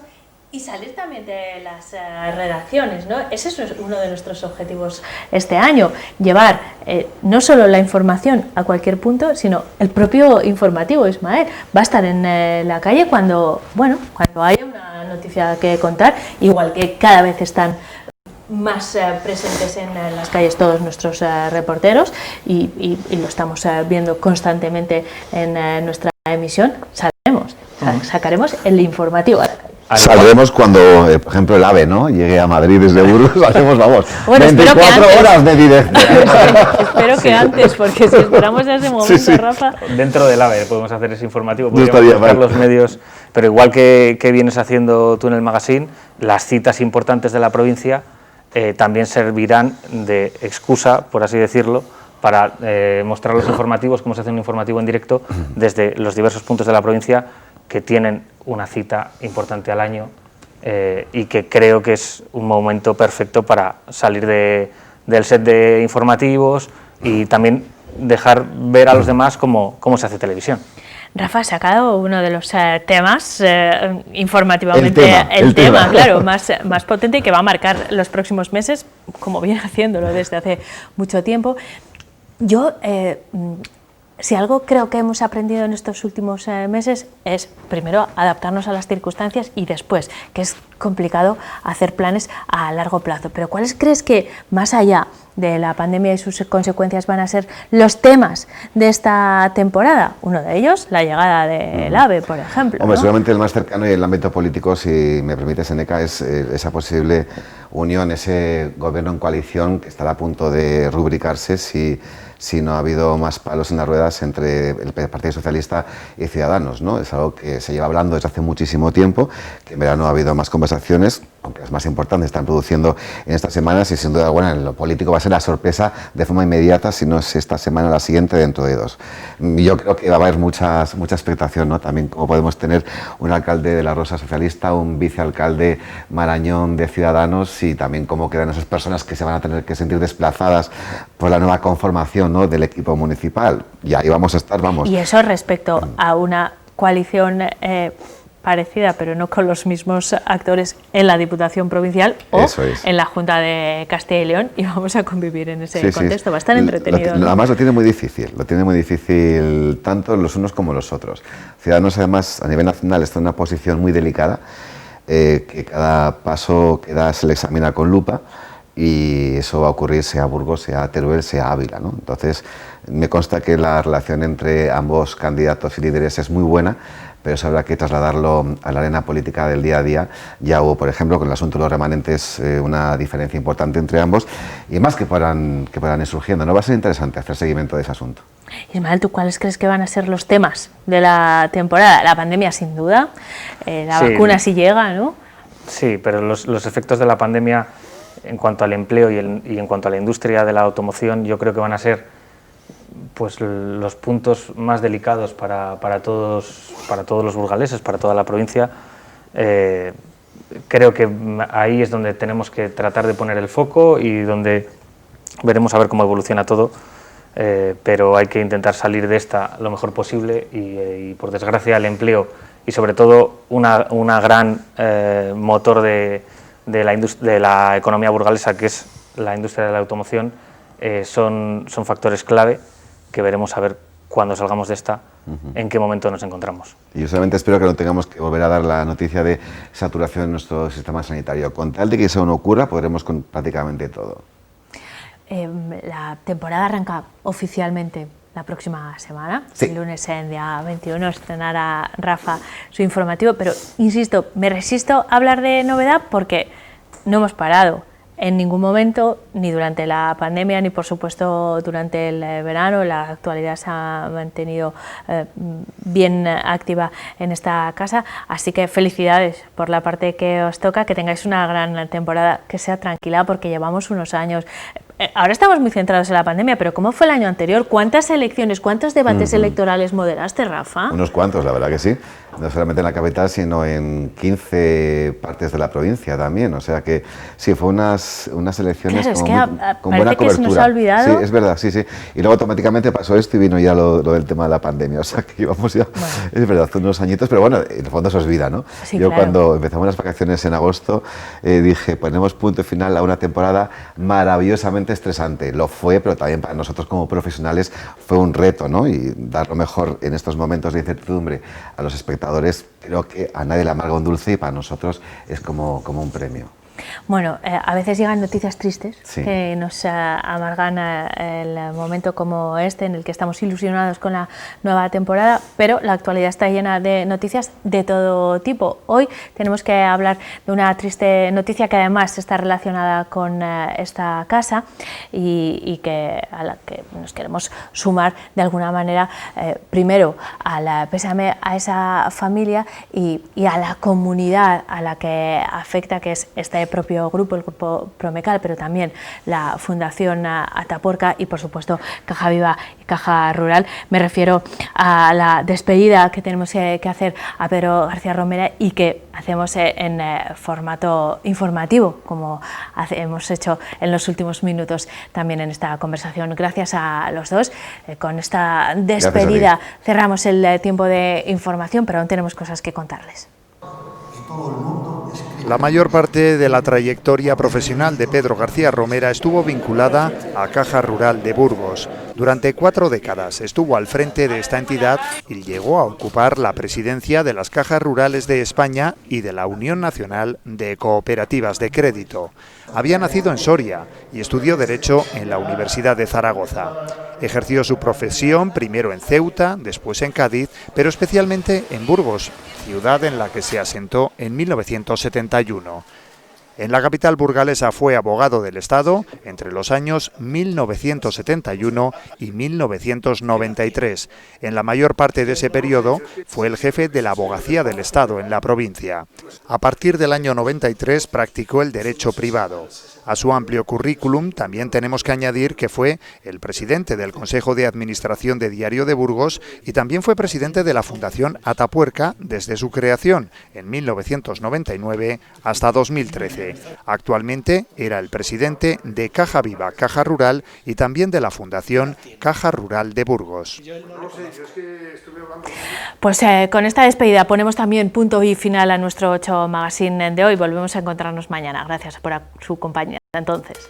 y salir también de las redacciones, ¿no? Ese es uno de nuestros objetivos este año, llevar no solo la información a cualquier punto, sino el propio informativo. Ismael va a estar en la calle cuando haya una noticia que contar, igual que cada vez están más presentes en las calles todos nuestros reporteros y lo estamos viendo constantemente en nuestra emisión. Sacaremos el informativo a la calle. Saldremos cuando, por ejemplo, el AVE, ¿no?, llegue a Madrid desde Burgos, hacemos, vamos, bueno, 24 horas de directo. Espero que antes, porque si esperamos a ese momento, Rafa... Dentro del AVE podemos hacer ese informativo, podríamos buscar los medios, pero igual que vienes haciendo tú en el magazine, las citas importantes de la provincia también servirán de excusa, por así decirlo, para mostrar los informativos, cómo se hace un informativo en directo desde los diversos puntos de la provincia que tienen una cita importante al año y que creo que es un momento perfecto para salir del set de informativos y también dejar ver a los demás cómo se hace televisión. Rafa ha sacado uno de los temas informativamente, el tema claro, más potente y que va a marcar los próximos meses, como viene haciéndolo desde hace mucho tiempo. Yo, si algo creo que hemos aprendido en estos últimos meses es, primero, adaptarnos a las circunstancias y después, que es complicado hacer planes a largo plazo. Pero ¿cuáles crees que, más allá de la pandemia y sus consecuencias, van a ser los temas de esta temporada? Uno de ellos, la llegada del AVE, por ejemplo. Hombre, ¿no? seguramente el más cercano y el ámbito político, si me permite, Seneca, es esa posible unión, ese gobierno en coalición que estará a punto de rubricarse si no ha habido más palos en las ruedas entre el Partido Socialista y Ciudadanos, ¿no? Es algo que se lleva hablando desde hace muchísimo tiempo, que en verano ha habido más conversaciones, aunque las más importantes, están produciendo en estas semanas y sin duda alguna en lo político va a ser la sorpresa de forma inmediata, si no es esta semana, la siguiente, dentro de 2. Yo creo que va a haber mucha expectación, ¿no? También como podemos tener un alcalde de la Rosa socialista, un vicealcalde Marañón de Ciudadanos y también cómo quedan esas personas que se van a tener que sentir desplazadas por la nueva conformación, ¿no?, del equipo municipal. Y ahí vamos a estar, vamos. Y eso respecto a una coalición parecida, pero no con los mismos actores en la Diputación Provincial o en la Junta de Castilla y León, y vamos a convivir en ese contexto. Va a estar entretenido. Además lo tiene muy difícil tanto los unos como los otros. Ciudadanos, además, a nivel nacional está en una posición muy delicada, que cada paso que da se le examina con lupa, y eso va a ocurrir sea Burgos, sea Teruel, sea Ávila, ¿no? Entonces, me consta que la relación entre ambos candidatos y líderes es muy buena, pero eso habrá que trasladarlo a la arena política del día a día. Ya hubo, por ejemplo, con el asunto de los remanentes, una diferencia importante entre ambos, y más que puedan ir surgiendo, ¿no? Va a ser interesante hacer seguimiento de ese asunto. Ismael, ¿tú cuáles crees que van a ser los temas de la temporada? La pandemia, sin duda, la vacuna si llega, ¿no? Sí, pero los efectos de la pandemia en cuanto al empleo y en cuanto a la industria de la automoción, yo creo que van a ser pues los puntos más delicados para todos los burgaleses, para toda la provincia. Creo que ahí es donde tenemos que tratar de poner el foco y donde veremos a ver cómo evoluciona todo, pero hay que intentar salir de esta lo mejor posible y por desgracia el empleo y sobre todo una gran motor de la economía burgalesa, que es la industria de la automoción, son factores clave que veremos a ver cuando salgamos de esta, en qué momento nos encontramos. Y yo solamente espero que no tengamos que volver a dar la noticia de saturación en nuestro sistema sanitario. Con tal de que eso no ocurra, podremos con prácticamente todo. La temporada arranca oficialmente la próxima semana. Sí. El lunes, en día 21, estrenará Rafa su informativo, pero insisto, me resisto a hablar de novedad porque no hemos parado en ningún momento, ni durante la pandemia, ni por supuesto durante el verano. La actualidad se ha mantenido bien activa en esta casa, así que felicidades por la parte que os toca, que tengáis una gran temporada, que sea tranquila, porque llevamos unos años. Ahora estamos muy centrados en la pandemia, pero ¿cómo fue el año anterior? ¿Cuántas elecciones, cuántos debates electorales moderaste, Rafa? Unos cuantos, la verdad que sí. No solamente en la capital, sino en 15 partes de la provincia también. O sea que sí, fue unas elecciones con buena cobertura. Que se nos ha olvidado. Sí, es verdad, sí. Y luego automáticamente pasó esto y vino ya lo del tema de la pandemia. O sea que íbamos ya, es verdad, hace unos añitos, pero bueno, en el fondo se olvida, ¿no? Sí, yo claro. Cuando empezamos las vacaciones en agosto, dije, ponemos punto final a una temporada maravillosamente estresante. Lo fue, pero también para nosotros como profesionales fue un reto, ¿no? Y dar lo mejor en estos momentos de incertidumbre a los espectadores, creo que a nadie le amarga un dulce, y para nosotros es como un premio. Bueno, a veces llegan noticias tristes, sí, que nos amargan el momento como este, en el que estamos ilusionados con la nueva temporada, pero la actualidad está llena de noticias de todo tipo. Hoy tenemos que hablar de una triste noticia que además está relacionada con esta casa y a la que nos queremos sumar de alguna manera, primero al pésame a esa familia y a la comunidad a la que afecta, que es este propio grupo, el grupo Promecal, pero también la Fundación Atapuerca y por supuesto Caja Viva y Caja Rural. Me refiero a la despedida que tenemos que hacer a Pedro García Romera y que hacemos en formato informativo, como hemos hecho en los últimos minutos también en esta conversación. Gracias a los dos. Con esta despedida cerramos el tiempo de información, pero aún tenemos cosas que contarles. La mayor parte de la trayectoria profesional de Pedro García Romera estuvo vinculada a Caja Rural de Burgos. Durante 4 décadas estuvo al frente de esta entidad y llegó a ocupar la presidencia de las Cajas Rurales de España y de la Unión Nacional de Cooperativas de Crédito. Había nacido en Soria y estudió Derecho en la Universidad de Zaragoza. Ejerció su profesión primero en Ceuta, después en Cádiz, pero especialmente en Burgos, ciudad en la que se asentó en 1971. En la capital burgalesa fue abogado del Estado entre los años 1971 y 1993. En la mayor parte de ese periodo fue el jefe de la Abogacía del Estado en la provincia. A partir del año 93 practicó el derecho privado. A su amplio currículum también tenemos que añadir que fue el presidente del Consejo de Administración de Diario de Burgos y también fue presidente de la Fundación Atapuerca desde su creación en 1999 hasta 2013. Actualmente era el presidente de Caja Viva, Caja Rural y también de la Fundación Caja Rural de Burgos. Pues con esta despedida ponemos también punto y final a nuestro 8 Magazine de hoy. Volvemos a encontrarnos mañana. Gracias por su compañía. Hasta entonces.